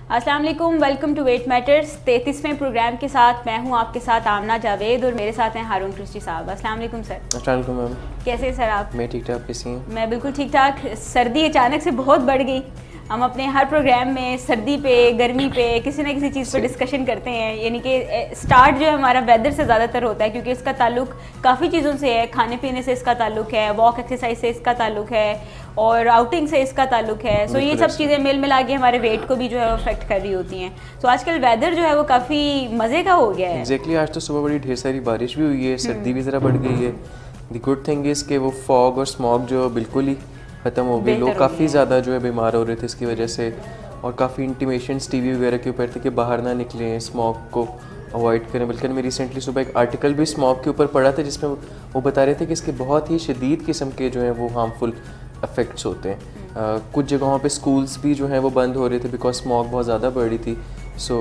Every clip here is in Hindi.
अस्सलाम वालेकुम, वेलकम टू वेट मैटर्स। 33वें प्रोग्राम के साथ मैं हूं आपके साथ आमना जावेद और मेरे साथ हैं हारून क्रिस्टी साहब। अस्सलाम वालेकुम सर। अस्सलाम वालेकुम मैम। कैसे हैं सर आप? मैं ठीक ठाक, कैसी हैं? मैं बिल्कुल ठीक ठाक। सर्दी अचानक से बहुत बढ़ गई। हम अपने हर प्रोग्राम में सर्दी पे, गर्मी पे, किसी ना किसी चीज़ पर डिस्कशन करते हैं। यानी कि स्टार्ट जो है हमारा वेदर से ज़्यादातर होता है क्योंकि इसका ताल्लुक काफ़ी चीज़ों से है। खाने पीने से इसका ताल्लुक है, वॉक एक्सरसाइज से इसका ताल्लुक है और आउटिंग से इसका ताल्लुक है। सो ये सब चीज़ें मिल मिला के हमारे वेट को भी जो है अफेक्ट कर रही होती हैं। सो आजकल वेदर जो है वो काफ़ी मज़े का हो गया है। एग्जैक्टली, आज तो सुबह बड़ी ढेर सारी बारिश भी हुई है, सर्दी भी ज़रा बढ़ गई है। द गुड थिंग इज़ कि वो फॉग और स्मॉग जो बिल्कुल ही ख़त्म हो गई। लोग काफ़ी ज़्यादा जो है बीमार हो रहे थे इसकी वजह से, और काफ़ी इंटीमेशंस टीवी वगैरह के ऊपर थे कि बाहर ना निकलें, स्मॉग को अवॉइड करें। बल्कि मैं रिसेंटली सुबह एक आर्टिकल भी स्मॉग के ऊपर पढ़ा था जिसमें वो बता रहे थे कि इसके बहुत ही शदीद किस्म के जो हैं वो हार्मफुल इफ़ेक्ट्स होते हैं। कुछ जगहों पे स्कूल्स भी जो हैं वो बंद हो रहे थे बिकॉज स्मॉग बहुत ज़्यादा बढ़ रही थी। So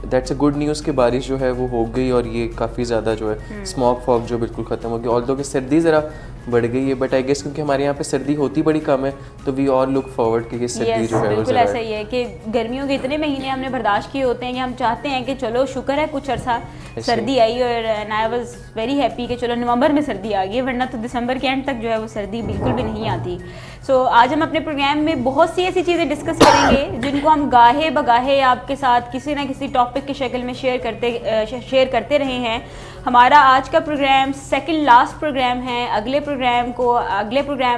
that's a good news कि बारिश जो है वो हो गई और ये काफ़ी ज़्यादा जो है स्मॉग फॉग जो बिल्कुल ख़त्म हो गई। ऑल्दो कि सर्दी ज़रा बढ़ गई है, बट आई गेस क्योंकि हमारे यहाँ पे सर्दी होती बड़ी कम है तो वी ऑल लुक फॉरवर्ड कि ये सर्दी जो है वो बिल्कुल ऐसा ही है कि गर्मियों के इतने महीने हमने बर्दाश्त किए होते हैं कि हम चाहते हैं कि चलो शुक्र है कुछ अर्सा सर्दी आई। और आई वाज वेरी हैप्पी कि चलो नवंबर में सर्दी आ गई, वरना तो दिसंबर के एंड तक जो है वो सर्दी बिल्कुल भी नहीं आती। सो आज हम अपने प्रोग्राम में बहुत सी ऐसी चीज़ें डिस्कस करेंगे जिनको हम गाहे बगाहे आपके साथ किसी ना किसी टॉपिक की शक्ल में शेयर करते रहे हैं। हमारा आज का प्रोग्राम सेकंड लास्ट प्रोग्राम है।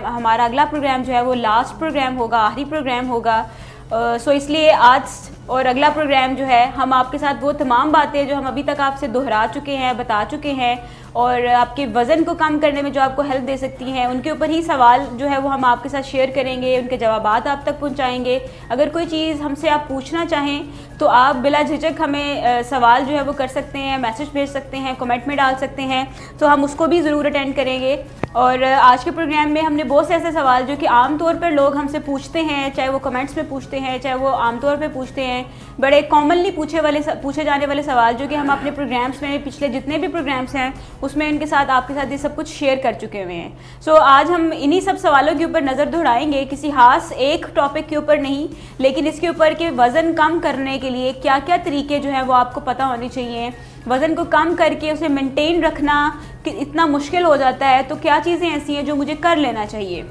हमारा अगला प्रोग्राम जो है वो लास्ट प्रोग्राम होगा, आखिरी प्रोग्राम होगा। सो इसलिए आज और अगला प्रोग्राम जो है हम आपके साथ वो तमाम बातें जो हम अभी तक आपसे दोहरा चुके हैं, बता चुके हैं और आपके वज़न को कम करने में जो आपको हेल्प दे सकती हैं, उनके ऊपर ही सवाल जो है वो हम आपके साथ शेयर करेंगे, उनके जवाबात आप तक पहुंचाएंगे। अगर कोई चीज़ हमसे आप पूछना चाहें तो आप बिला झिझक हमें सवाल जो है वो कर सकते हैं, मैसेज भेज सकते हैं, कमेंट में डाल सकते हैं, तो हम उसको भी ज़रूर अटेंड करेंगे। और आज के प्रोग्राम में हमने बहुत से ऐसे सवाल जो कि आम तौर पर लोग हमसे पूछते हैं, चाहे वो कमेंट्स में पूछते हैं, चाहे वो आम तौर पर पूछते हैं, बड़े कॉमनली पूछे जाने वाले सवाल जो कि हम अपने प्रोग्राम्स में, पिछले जितने भी प्रोग्राम्स हैं उसमें इनके साथ आपके साथ ये सब कुछ शेयर कर चुके हुए हैं। सो आज हम इन्हीं सब सवालों के ऊपर नज़र दौड़ाएंगे, किसी खास एक टॉपिक के ऊपर नहीं, लेकिन इसके ऊपर कि वज़न कम करने के लिए क्या क्या तरीके जो हैं वो आपको पता होने चाहिए। वज़न को कम करके उसे मेंटेन रखना कि इतना मुश्किल हो जाता है, तो क्या चीज़ें ऐसी हैं जो मुझे कर लेना चाहिए।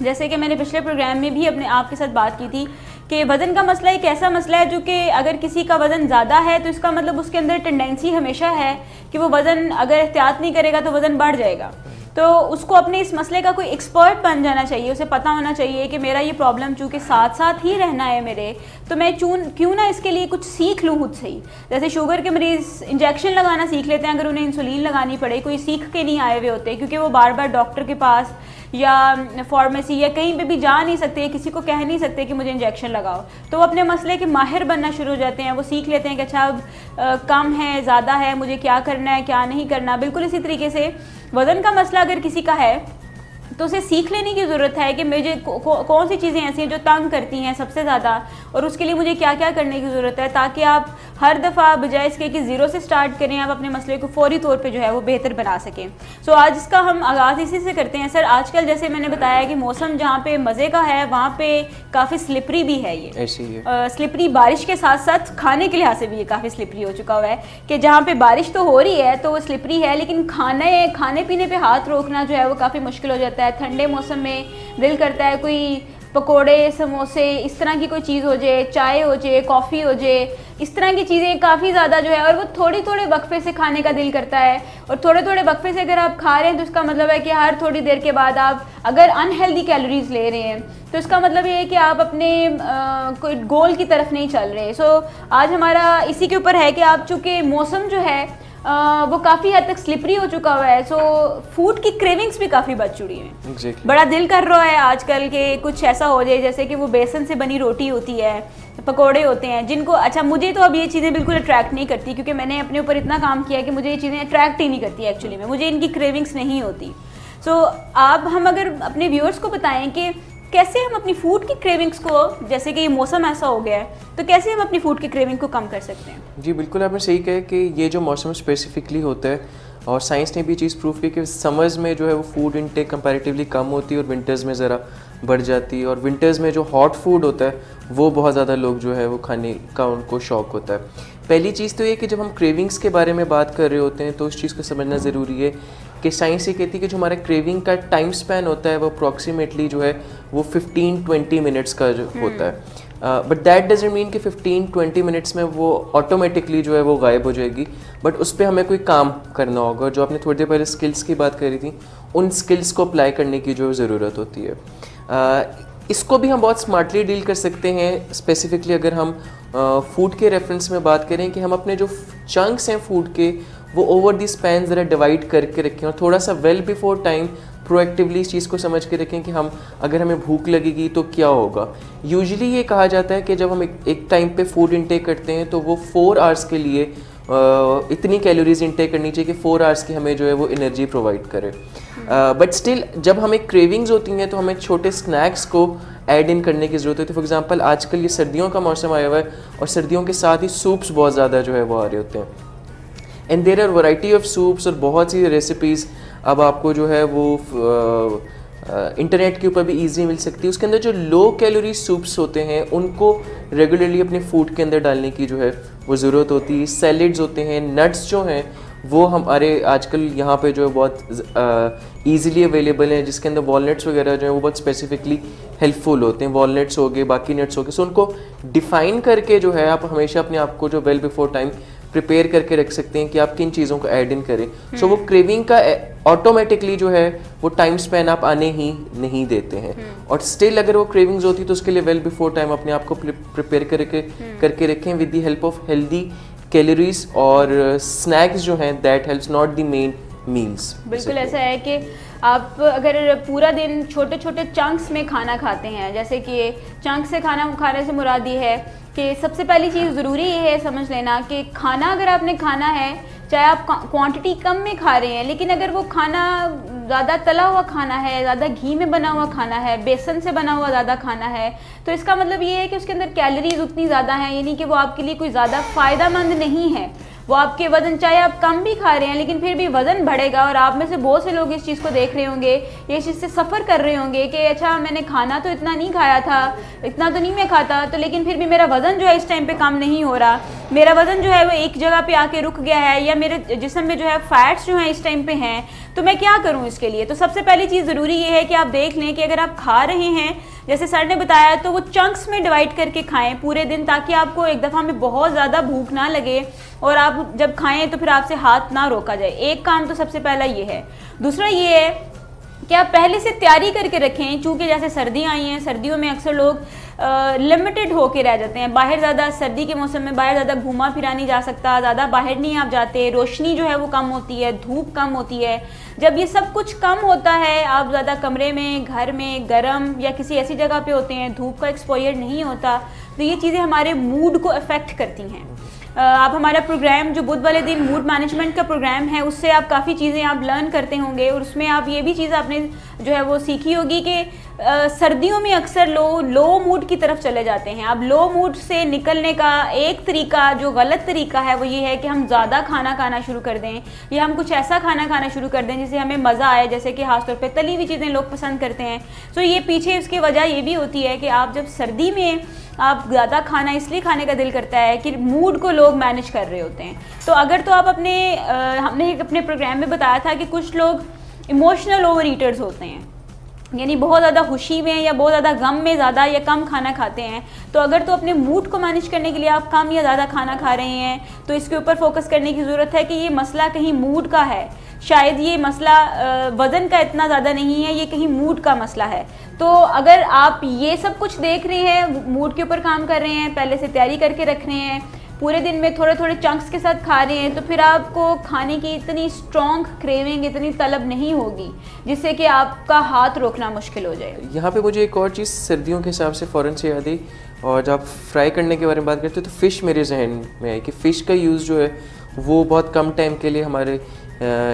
जैसे कि मैंने पिछले प्रोग्राम में भी अपने आपके साथ बात की थी कि वज़न का मसला एक ऐसा मसला है जो कि अगर किसी का वज़न ज़्यादा है तो इसका मतलब उसके अंदर टेंडेंसी हमेशा है कि वो वज़न अगर एहतियात नहीं करेगा तो वज़न बढ़ जाएगा। तो उसको अपने इस मसले का कोई एक्सपर्ट बन जाना चाहिए, उसे पता होना चाहिए कि मेरा ये प्रॉब्लम चूँकि साथ साथ ही रहना है मेरे, तो मैं क्यों ना इसके लिए कुछ सीख लूँ खुद से ही। जैसे शुगर के मरीज़ इंजेक्शन लगाना सीख लेते हैं, अगर उन्हें इंसुलिन लगानी पड़े, कोई सीख के नहीं आए हुए होते क्योंकि वो बार बार डॉक्टर के पास या फार्मेसी या कहीं पे भी जा नहीं सकते, किसी को कह नहीं सकते कि मुझे इंजेक्शन लगाओ, तो वो अपने मसले के माहिर बनना शुरू हो जाते हैं। वो सीख लेते हैं कि अच्छा अब कम है, ज़्यादा है, मुझे क्या करना है क्या नहीं करना। बिल्कुल इसी तरीके से वज़न का मसला अगर किसी का है तो उसे सीख लेने की ज़रूरत है कि मुझे कौन सी चीज़ें ऐसी हैं जो तंग करती हैं सबसे ज़्यादा, और उसके लिए मुझे क्या क्या करने की ज़रूरत है, ताकि आप हर दफ़ा बजाय इसके कि ज़ीरो से स्टार्ट करें, आप अपने मसले को फौरी तौर पे जो है वो बेहतर बना सकें। सो आज इसका हम आगाज़ इसी से करते हैं। सर, आजकल जैसे मैंने बताया कि मौसम जहाँ पे मज़े का है वहाँ पे काफ़ी स्लिपरी भी है। ये ऐसी है स्लिपरी बारिश के साथ साथ खाने के लिहाज से भी ये काफ़ी स्लिपरी हो चुका हुआ है कि जहाँ पे बारिश तो हो रही है तो वो स्लिपरी है, लेकिन खाने पीने पे हाथ रोकना जो है वो काफ़ी मुश्किल हो जाता है। ठंडे मौसम में दिल करता है कोई पकोड़े, समोसे, इस तरह की कोई चीज़ हो जाए, चाय हो जाए, कॉफ़ी हो जाए, इस तरह की चीज़ें काफ़ी ज़्यादा जो है, और वो थोड़े थोड़े वक्फे से खाने का दिल करता है। और थोड़े थोड़े वक्फे से अगर आप खा रहे हैं तो इसका मतलब है कि हर थोड़ी देर के बाद आप अगर अनहेल्दी कैलोरीज ले रहे हैं तो इसका मतलब ये है कि आप अपने कोई गोल की तरफ नहीं चल रहे। सो आज हमारा इसी के ऊपर है कि आप चूँकि मौसम जो है वो काफ़ी हद तक स्लिपरी हो चुका हुआ है, सो फूड की क्रेविंग्स भी काफ़ी बढ़ चुकी हैं। exactly. बड़ा दिल कर रहा है आजकल के कुछ ऐसा हो जाए जैसे कि वो बेसन से बनी रोटी होती है, पकोड़े होते हैं जिनको, अच्छा मुझे तो अब ये चीज़ें बिल्कुल अट्रैक्ट नहीं करती क्योंकि मैंने अपने ऊपर इतना काम किया है कि मुझे ये चीज़ें अट्रैक्ट ही नहीं करती एक्चुअली में, मुझे इनकी क्रेविंग्स नहीं होती। सो आप हम अगर अपने व्यूअर्स को बताएं कि कैसे हम अपनी फूड की क्रेविंग्स को, जैसे कि ये मौसम ऐसा हो गया है तो कैसे हम अपनी फूड की क्रेविंग को कम कर सकते हैं। जी बिल्कुल, आपने सही कहा कि ये जो मौसम स्पेसिफिकली होता है और साइंस ने भी चीज़ प्रूव की कि समर्स में जो है वो फूड इनटेक कंपैरेटिवली कम होती है और विंटर्स में ज़रा बढ़ जाती है। और विंटर्स में जो हॉट फूड होता है वो बहुत ज़्यादा लोग जो है वो खाने का उनको शौक़ होता है। पहली चीज़ तो ये कि जब हम क्रेविंग्स के बारे में बात कर रहे होते हैं तो उस चीज़ को समझना ज़रूरी है कि साइंस ये कहती है कि जो हमारा क्रेविंग का टाइम स्पैन होता है वो अप्रॉक्सीमेटली जो है वो 15-20 मिनट्स का जो होता है। बट दैट डजंट मीन कि 15-20 मिनट्स में वो ऑटोमेटिकली जो है वो गायब हो जाएगी, बट उस पर हमें कोई काम करना होगा। जो आपने थोड़ी देर पहले स्किल्स की बात करी थी, उन स्किल्स को अप्लाई करने की जो ज़रूरत होती है। इसको भी हम बहुत स्मार्टली डील कर सकते हैं। स्पेसिफिकली अगर हम फूड के रेफरेंस में बात करें कि हम अपने जो चंक्स हैं फूड के वो ओवर दी स्पैन ज़रा डिवाइड करके रखें और थोड़ा सा वेल बिफोर टाइम प्रोएक्टिवली इस चीज़ को समझ के रखें कि हम अगर हमें भूख लगेगी तो क्या होगा। यूजुअली ये कहा जाता है कि जब हम एक टाइम पे फूड इंटेक करते हैं तो वो 4 आवर्स के लिए इतनी कैलोरीज इंटेक करनी चाहिए कि 4 आवर्स की हमें जो है वो एनर्जी प्रोवाइड करे। बट स्टिल जब हमें क्रेविंग्स होती हैं तो हमें छोटे स्नैक्स को ऐड इन करने की ज़रूरत होती है। फॉर एग्जांपल आजकल ये सर्दियों का मौसम आया हुआ है और सर्दियों के साथ ही सूप्स बहुत ज़्यादा जो है वो आ रहे होते हैं। And there are variety of soups और बहुत सी रेसिपीज़ अब आपको जो है वो इंटरनेट के ऊपर भी ईजी मिल सकती है। उसके अंदर जो लो कैलोरी सूप्स होते हैं उनको रेगुलरली अपने फूड के अंदर डालने की जो है वो ज़रूरत होती है। सैलेड्स होते हैं, नट्स जो हैं वो हमारे आजकल यहाँ पे जो है बहुत ईज़िली अवेलेबल हैं, जिसके अंदर वॉलनट्स वगैरह जो है वो बहुत स्पेसिफिकली हेल्पफुल होते हैं। वॉलनट्स हो गए, बाकी नट्स हो गए, सो उनको डिफ़ाइन करके जो है आप हमेशा अपने आप को जो वेल बिफोर टाइम प्रिपेयर करके रख सकते हैं कि आप किन चीज़ों को ऐड इन करें। सो वो क्रेविंग का ऑटोमेटिकली जो है वो टाइम स्पैन आप आने ही नहीं देते हैं। और स्टिल अगर वो क्रेविंग्स होती तो उसके लिए वेल बिफोर टाइम अपने आप को प्रिपेयर करके रखें with the help of healthy calories और स्नैक्स जो हैं that helps not the main meals. बिल्कुल ऐसा है कि आप अगर पूरा दिन छोटे छोटे चंक्स में खाना खाते हैं, जैसे कि चंक से खाना खाने से मुराद ये है कि सबसे पहली चीज़ ज़रूरी ये है समझ लेना कि खाना अगर आपने खाना है, चाहे आप क्वांटिटी कम में खा रहे हैं, लेकिन अगर वो खाना ज़्यादा तला हुआ खाना है, ज़्यादा घी में बना हुआ खाना है, बेसन से बना हुआ ज़्यादा खाना है, तो इसका मतलब ये है कि उसके अंदर कैलोरीज उतनी ज़्यादा हैं, यानी कि वो आपके लिए कोई ज़्यादा फ़ायदेमंद नहीं है। वो आपके वज़न, चाहे आप कम भी खा रहे हैं लेकिन फिर भी वज़न बढ़ेगा। और आप में से बहुत से लोग इस चीज़ को देख रहे होंगे, ये इस चीज़ से सफ़र कर रहे होंगे कि अच्छा मैंने खाना तो इतना नहीं खाया था, इतना तो नहीं मैं खाता, तो लेकिन फिर भी मेरा वज़न जो है इस टाइम पे कम नहीं हो रहा, मेरा वज़न जो है वो एक जगह पे आके रुक गया है, या मेरे जिस्म में जो है फैट्स जो हैं इस टाइम पे हैं, तो मैं क्या करूँ इसके लिए। तो सबसे पहली चीज़ ज़रूरी ये है कि आप देख लें कि अगर आप खा रहे हैं, जैसे सर ने बताया, तो वो चंक्स में डिवाइड करके खाएं पूरे दिन, ताकि आपको एक दफ़ा में बहुत ज़्यादा भूख ना लगे और आप जब खाएं तो फिर आपसे हाथ ना रोका जाए। एक काम तो सबसे पहला ये है। दूसरा ये है कि आप पहले से तैयारी करके रखें, चूँकि जैसे सर्दियाँ आई हैं, सर्दियों में अक्सर लोग लिमिटेड होके रह जाते हैं। बाहर ज़्यादा, सर्दी के मौसम में बाहर ज़्यादा घूमा फिरा नहीं जा सकता, ज़्यादा बाहर नहीं आप जाते, रोशनी जो है वो कम होती है, धूप कम होती है। जब ये सब कुछ कम होता है, आप ज़्यादा कमरे में, घर में, गर्म या किसी ऐसी जगह पे होते हैं, धूप का एक्सपोजर नहीं होता, तो ये चीज़ें हमारे मूड को अफेक्ट करती हैं। आप हमारा प्रोग्राम जो बुध वाले दिन मूड मैनेजमेंट का प्रोग्राम है, उससे आप काफ़ी चीज़ें आप लर्न करते होंगे, और उसमें आप ये भी चीज़ आपने जो है वो सीखी होगी कि सर्दियों में अक्सर लो मूड की तरफ चले जाते हैं। अब लो मूड से निकलने का एक तरीका, जो गलत तरीका है, वो ये है कि हम ज़्यादा खाना खाना शुरू कर दें, या हम कुछ ऐसा खाना खाना शुरू कर दें जिससे हमें मज़ा आए, जैसे कि खासतौर पे तली हुई चीज़ें लोग पसंद करते हैं। तो ये पीछे उसकी वजह ये भी होती है कि आप जब सर्दी में आप ज़्यादा खाना इसलिए खाने का दिल करता है कि मूड को लोग मैनेज कर रहे होते हैं। तो अगर तो आप हमने अपने प्रोग्राम में बताया था कि कुछ लोग इमोशनल ओवर ईटर्स होते हैं, यानी बहुत ज़्यादा खुशी में या बहुत ज़्यादा गम में ज़्यादा या कम खाना खाते हैं। तो अगर तो अपने मूड को मैनेज करने के लिए आप कम या ज़्यादा खाना खा रहे हैं, तो इसके ऊपर फोकस करने की ज़रूरत है कि ये मसला कहीं मूड का है, शायद ये मसला वज़न का इतना ज़्यादा नहीं है, ये कहीं मूड का मसला है। तो अगर आप ये सब कुछ देख रहे हैं, मूड के ऊपर काम कर रहे हैं, पहले से तैयारी करके रख रहे हैं, पूरे दिन में थोड़े थोड़े चंक्स के साथ खा रहे हैं, तो फिर आपको खाने की इतनी स्ट्रॉन्ग क्रेविंग, इतनी तलब नहीं होगी जिससे कि आपका हाथ रोकना मुश्किल हो जाए। यहाँ पे मुझे एक और चीज़ सर्दियों के हिसाब से फ़ौरन से याद आई, और जब फ्राई करने के बारे में बात करते हैं तो फ़िश मेरे जहन में है कि फ़िश का यूज़ जो है वो बहुत कम टाइम के लिए हमारे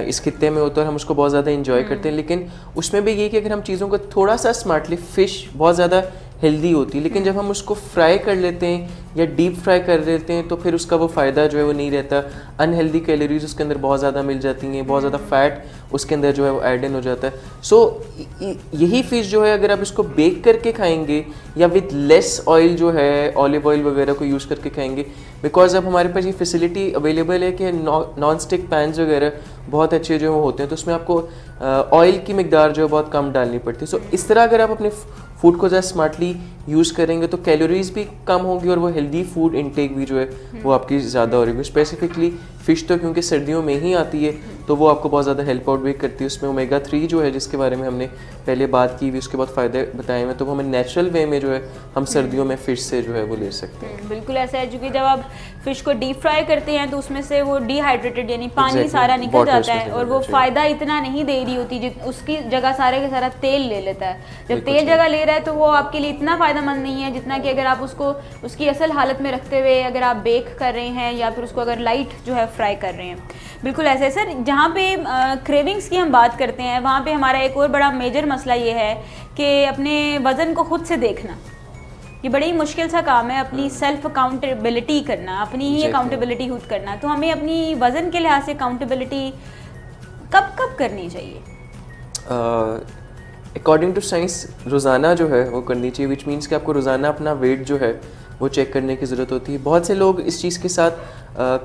इस खित्ते में होता है और हम उसको बहुत ज़्यादा इंजॉय करते हैं। लेकिन उसमें भी ये कि अगर हम चीज़ों को थोड़ा सा स्मार्टली, फ़िश बहुत ज़्यादा हेल्दी होती है, लेकिन जब हम उसको फ्राई कर लेते हैं या डीप फ्राई कर देते हैं तो फिर उसका वो फ़ायदा जो है वो नहीं रहता। अनहेल्दी कैलोरीज उसके अंदर बहुत ज़्यादा मिल जाती हैं, बहुत ज़्यादा फैट उसके अंदर जो है वो ऐड इन हो जाता है। सो यही फ़िश जो है अगर आप इसको बेक करके खाएंगे या विद लेस ऑयल जो है ऑलिव ऑयल वगैरह को यूज़ करके खाएंगे, बिकॉज अब हमारे पास ये फैसिलिटी अवेलेबल है कि नॉन स्टिक पैन्स वगैरह बहुत अच्छे जो होते हैं, तो उसमें आपको ऑयल की मिकदार जो है बहुत कम डालनी पड़ती है। सो इस तरह अगर आप अपने फूड को ज़्यादा स्मार्टली यूज़ करेंगे तो कैलोरीज भी कम होंगी और वो हेल्दी फूड इनटेक भी जो है वो आपकी ज़्यादा हो रही है। स्पेसिफिकली फ़िश तो क्योंकि सर्दियों में ही आती है तो वो आपको बहुत ज़्यादा हेल्प आउट भी करती है। उसमें ओमेगा 3 जो है जिसके बारे में हमने पहले बात की भी, उसके बाद फ़ायदे बताए हैं, तो वो हमें नेचुरल वे में जो है हम सर्दियों में फ़िश से जो है वो ले सकते हैं। बिल्कुल ऐसा है, क्योंकि जब आप फ़िश को डीप फ्राई करते हैं तो उसमें से वो डिहाइड्रेटेड यानी पानी सारा निकल जाता है और वो फ़ायदा इतना नहीं दे रही होती, उसकी जगह सारे का सारा तेल ले लेता है। जब तेल जगह ले रहा है तो वो आपके लिए इतना फ़ायदेमंद नहीं है जितना कि अगर आप उसको उसकी असल हालत में रखते हुए अगर आप बेक कर रहे हैं या फिर उसको अगर लाइट जो है फ्राई कर रहे हैं। बिल्कुल ऐसे सर, जहाँ पे क्रेविंग्स की हम बात करते हैं वहाँ पे हमारा एक और बड़ा मेजर मसला ये है कि अपने वज़न को खुद से देखना, ये बड़ी ही मुश्किल सा काम है, अपनी सेल्फ अकाउंटेबिलिटी करना, अपनी ही अकाउंटेबिलिटी खुद करना। तो हमें अपनी वज़न के लिहाज से अकाउंटेबिलिटी कब कब करनी चाहिए? अकॉर्डिंग टू साइंस रोज़ाना जो है वो करनी चाहिए, विच मीन्स कि आपको रोज़ाना अपना वेट जो है वो चेक करने की ज़रूरत होती है। बहुत से लोग इस चीज़ के साथ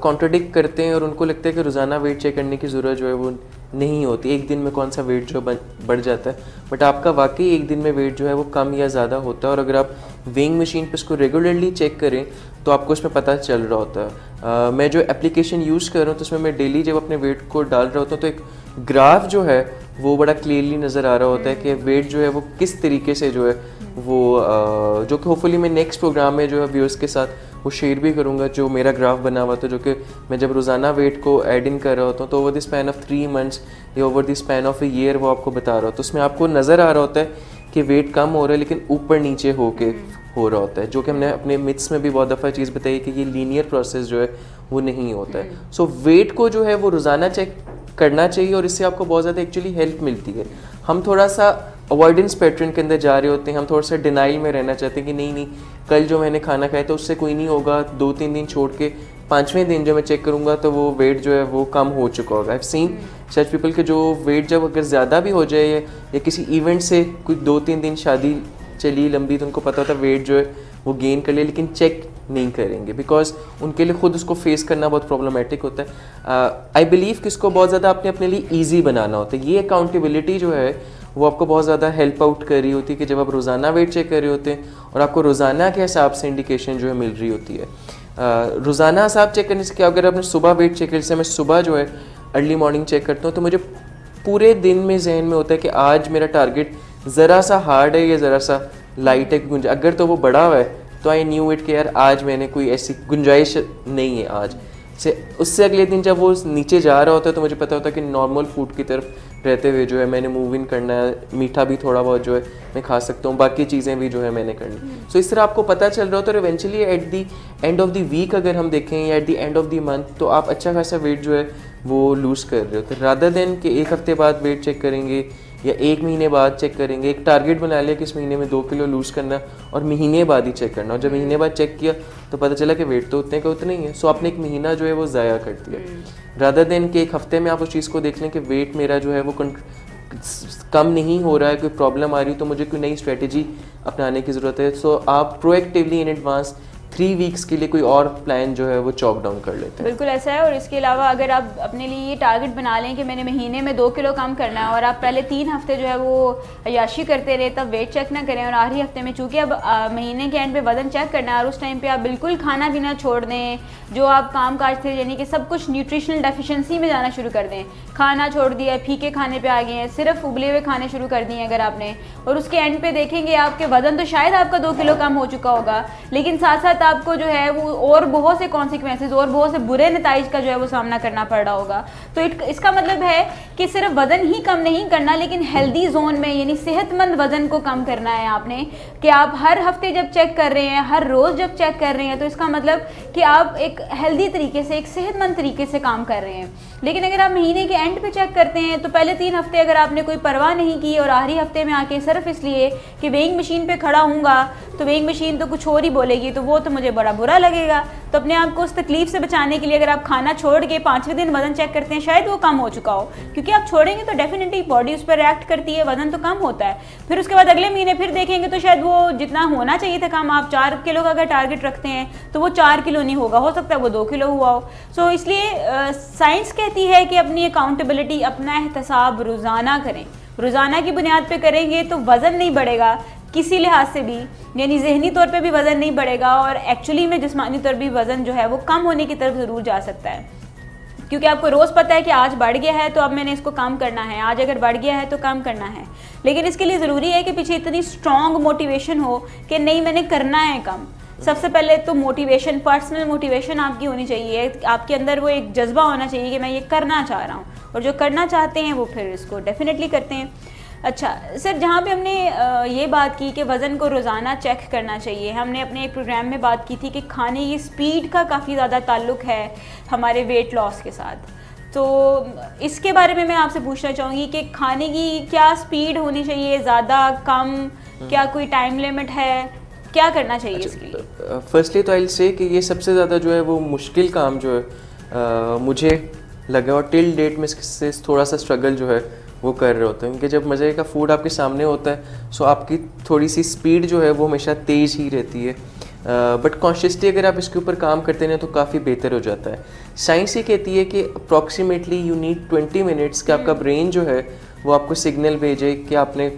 कॉन्ट्रडिक्ट करते हैं और उनको लगता है कि रोज़ाना वेट चेक करने की ज़रूरत जो है वो नहीं होती, एक दिन में कौन सा वेट जो बढ़ जाता है, बट आपका वाकई एक दिन में वेट जो है वो कम या ज़्यादा होता है। और अगर आप वेइंग मशीन पे इसको रेगुलरली चेक करें तो आपको उसमें पता चल रहा होता है। मैं जो एप्लीकेशन यूज़ कर रहा हूँ तो उसमें मैं डेली जब अपने वेट को डाल रहा होता हूँ तो एक ग्राफ जो है वो बड़ा क्लियरली नज़र आ रहा होता है कि वेट जो है वो किस तरीके से जो है वो जो कि होपफुली मैं नेक्स्ट प्रोग्राम में जो है व्यूअर्स के साथ वो शेयर भी करूँगा, जो मेरा ग्राफ बना हुआ था, जो कि मैं जब रोज़ाना वेट को ऐड इन कर रहा होता हूँ तो over the span of 3 months या over the span of a year वो आपको बता रहा होता है। तो उसमें आपको नज़र आ रहा होता है कि वेट कम हो रहा है लेकिन ऊपर नीचे होके हो रहा होता है, जो कि हमने अपने मिथ्स में भी बहुत दफ़ा चीज़ बताई कि ये लीनियर प्रोसेस जो है वो नहीं होता है। सो वेट को जो है वो रोज़ाना चेक करना चाहिए और इससे आपको बहुत ज़्यादा एक्चुअली हेल्प मिलती है। हम थोड़ा सा अवॉइडेंस पैटर्न के अंदर जा रहे होते हैं, हम थोड़ा सा डिनाइल में रहना चाहते हैं कि नहीं कल जो मैंने खाना खाया तो उससे कोई नहीं होगा, 2-3 दिन छोड़ के 5वें दिन जो मैं चेक करूँगा तो वो वेट जो है वो कम हो चुका होगा। I have seen such people के जो वेट जब अगर ज़्यादा भी हो जाए या किसी इवेंट से कोई 2-3 दिन शादी चली लंबी तो उनको पता होता वेट जो है वो गेन कर ले लेकिन चेक नहीं करेंगे, बिकॉज उनके लिए खुद उसको फेस करना बहुत प्रॉब्लमेटिक होता है। आई बिलीव कि इसको बहुत ज़्यादा अपने लिए ईजी बनाना होता है। ये अकाउंटेबिलिटी जो है वो आपको बहुत ज़्यादा हेल्प आउट कर रही होती है कि जब आप रोज़ाना वेट चेक कर रहे होते हैं और आपको रोज़ाना के हिसाब से इंडिकेशन जो है मिल रही होती है। रोज़ाना हिसाब चेक करने से क्या, अगर आपने सुबह वेट चेक कर, जैसे मैं सुबह जो है अर्ली मॉर्निंग चेक करता हूँ तो मुझे पूरे दिन में जहन में होता है कि आज मेरा टारगेट ज़रा सा हार्ड है या ज़रा सा लाइट है। अगर तो वो बढ़ा हुआ है तो आई न्यू इट कि यार आज मैंने कोई ऐसी गुंजाइश नहीं है आज से। उससे अगले दिन जब वो नीचे जा रहा होता है तो मुझे पता होता है कि नॉर्मल फूड की तरफ रहते हुए जो है मैंने मूव इन करना है, मीठा भी थोड़ा बहुत जो है मैं खा सकता हूँ, बाकी चीज़ें भी जो है मैंने करनी। सो इस तरह आपको पता चल रहा होता है और eventually at the end of the week अगर हम देखें या at the end of the month तो आप अच्छा खासा वेट जो है वो लूज़ कर रहे होते हैं, रादर देन कि एक हफ्ते बाद वेट चेक करेंगे या 1 महीने बाद चेक करेंगे। एक टारगेट बना लिया कि इस महीने में 2 किलो लूज़ करना और महीने बाद ही चेक करना, और जब महीने बाद चेक किया तो पता चला कि वेट तो उतने का उतना ही है। सो आपने 1 महीना जो है वो ज़ाया कर दिया, रादर देन कि एक हफ्ते में आप उस चीज़ को देख लें कि वेट मेरा जो है वो कम नहीं हो रहा है, कोई प्रॉब्लम आ रही है तो मुझे कोई नई स्ट्रेटजी अपनाने की ज़रूरत है। सो आप प्रोएक्टिवली इन एडवांस 3 वीक्स के लिए कोई और प्लान जो है वो चॉक डाउन कर लेते हैं। बिल्कुल ऐसा है। और इसके अलावा अगर आप अपने लिए ये टारगेट बना लें कि मैंने महीने में 2 किलो कम करना है और आप पहले 3 हफ्ते जो है वो अय्याशी करते रहे तब वेट चेक ना करें और आखिरी हफ्ते में चूँकि अब महीने के एंड पे वजन चेक करना है और उस टाइम पे आप बिल्कुल खाना पीना छोड़ दें, जो आप काम काज थे यानी कि सब कुछ न्यूट्रिशनल डेफिशिएंसी में जाना शुरू कर दें, खाना छोड़ दिया, फीके खाने पे आ गए हैं, सिर्फ उबले हुए खाने शुरू कर दिए अगर आपने, और उसके एंड पे देखेंगे आपके वजन तो शायद आपका 2 किलो कम हो चुका होगा लेकिन साथ साथ आपको जो है वो और बहुत से कॉन्सिक्वेंसेज और बहुत से बुरे नताइज का जो है वो सामना करना पड़ रहा होगा। तो इसका मतलब है कि सिर्फ वजन ही कम नहीं करना लेकिन हेल्दी जोन में यानी सेहतमंद वजन को कम करना है आपने, कि आप हर हफ्ते जब चेक कर रहे हैं, हर रोज़ जब चेक कर रहे हैं तो इसका मतलब कि आप एक हेल्दी तरीके से, एक सेहतमंद तरीके से काम कर रहे हैं। लेकिन अगर आप महीने के एंड पे चेक करते हैं तो पहले 3 हफ्ते अगर आपने कोई परवाह नहीं की और आखिरी हफ्ते में आके सिर्फ इसलिए कि वेइंग मशीन पे खड़ा हूँगा तो वेइंग मशीन तो कुछ और ही बोलेगी, तो वो तो मुझे बड़ा बुरा लगेगा। तो अपने आप को उस तकलीफ से बचाने के लिए अगर आप खाना छोड़ के 5वें दिन वजन चेक करते हैं, शायद वो कम हो चुका हो, क्योंकि आप छोड़ेंगे तो डेफिनेटली बॉडी उस पर रिएक्ट करती है, वजन तो कम होता है। फिर उसके बाद अगले महीने फिर देखेंगे तो शायद वो जितना होना चाहिए था कम, आप 4 किलो का अगर टारगेट रखते हैं तो वो 4 किलो नहीं होगा, हो सकता है वो 2 किलो हुआ हो। सो इसलिए साइंस कहती है कि अपनी अकाउंटेबिलिटी, अपना एहतसाब रोज़ाना करें। रोज़ाना की बुनियाद पे करेंगे तो वज़न नहीं बढ़ेगा किसी लिहाज से भी, यानी जहनी तौर पे भी वज़न नहीं बढ़ेगा और एक्चुअली में जिस्मानी तौर भी वज़न जो है वो कम होने की तरफ ज़रूर जा सकता है, क्योंकि आपको रोज़ पता है कि आज बढ़ गया है तो अब मैंने इसको कम करना है, आज अगर बढ़ गया है तो कम करना है। लेकिन इसके लिए ज़रूरी है कि पीछे इतनी स्ट्रॉन्ग मोटिवेशन हो कि नहीं मैंने करना है कम। सबसे पहले तो मोटिवेशन, पर्सनल मोटिवेशन आपकी होनी चाहिए, आपके अंदर वो एक जज्बा होना चाहिए कि मैं ये करना चाह रहा हूँ, और जो करना चाहते हैं वो फिर इसको डेफिनेटली करते हैं। अच्छा सर, जहाँ पे हमने ये बात की कि वज़न को रोज़ाना चेक करना चाहिए, हमने अपने एक प्रोग्राम में बात की थी कि खाने की स्पीड का काफ़ी ज़्यादा ताल्लुक़ है हमारे वेट लॉस के साथ। तो इसके बारे में मैं आपसे पूछना चाहूँगी कि खाने की क्या स्पीड होनी चाहिए, ज़्यादा कम, क्या कोई टाइम लिमिट है, क्या करना चाहिए इसके लिए? फर्स्टली तो आई विल से कि ये सबसे ज़्यादा जो है वो मुश्किल काम जो है मुझे लगा, और टिल डेट में इससे थोड़ा सा स्ट्रगल जो है वो कर रहे होते हैं, क्योंकि जब मज़े का फूड आपके सामने होता है सो आपकी थोड़ी सी स्पीड जो है वो हमेशा तेज़ ही रहती है, बट कॉन्शियसली अगर आप इसके ऊपर काम करते हैं तो काफ़ी बेहतर हो जाता है। साइंस ये कहती है कि अप्रॉक्सीमेटली यू नीड 20 मिनट्स कि आपका ब्रेन जो है वो आपको सिग्नल भेजे कि आपने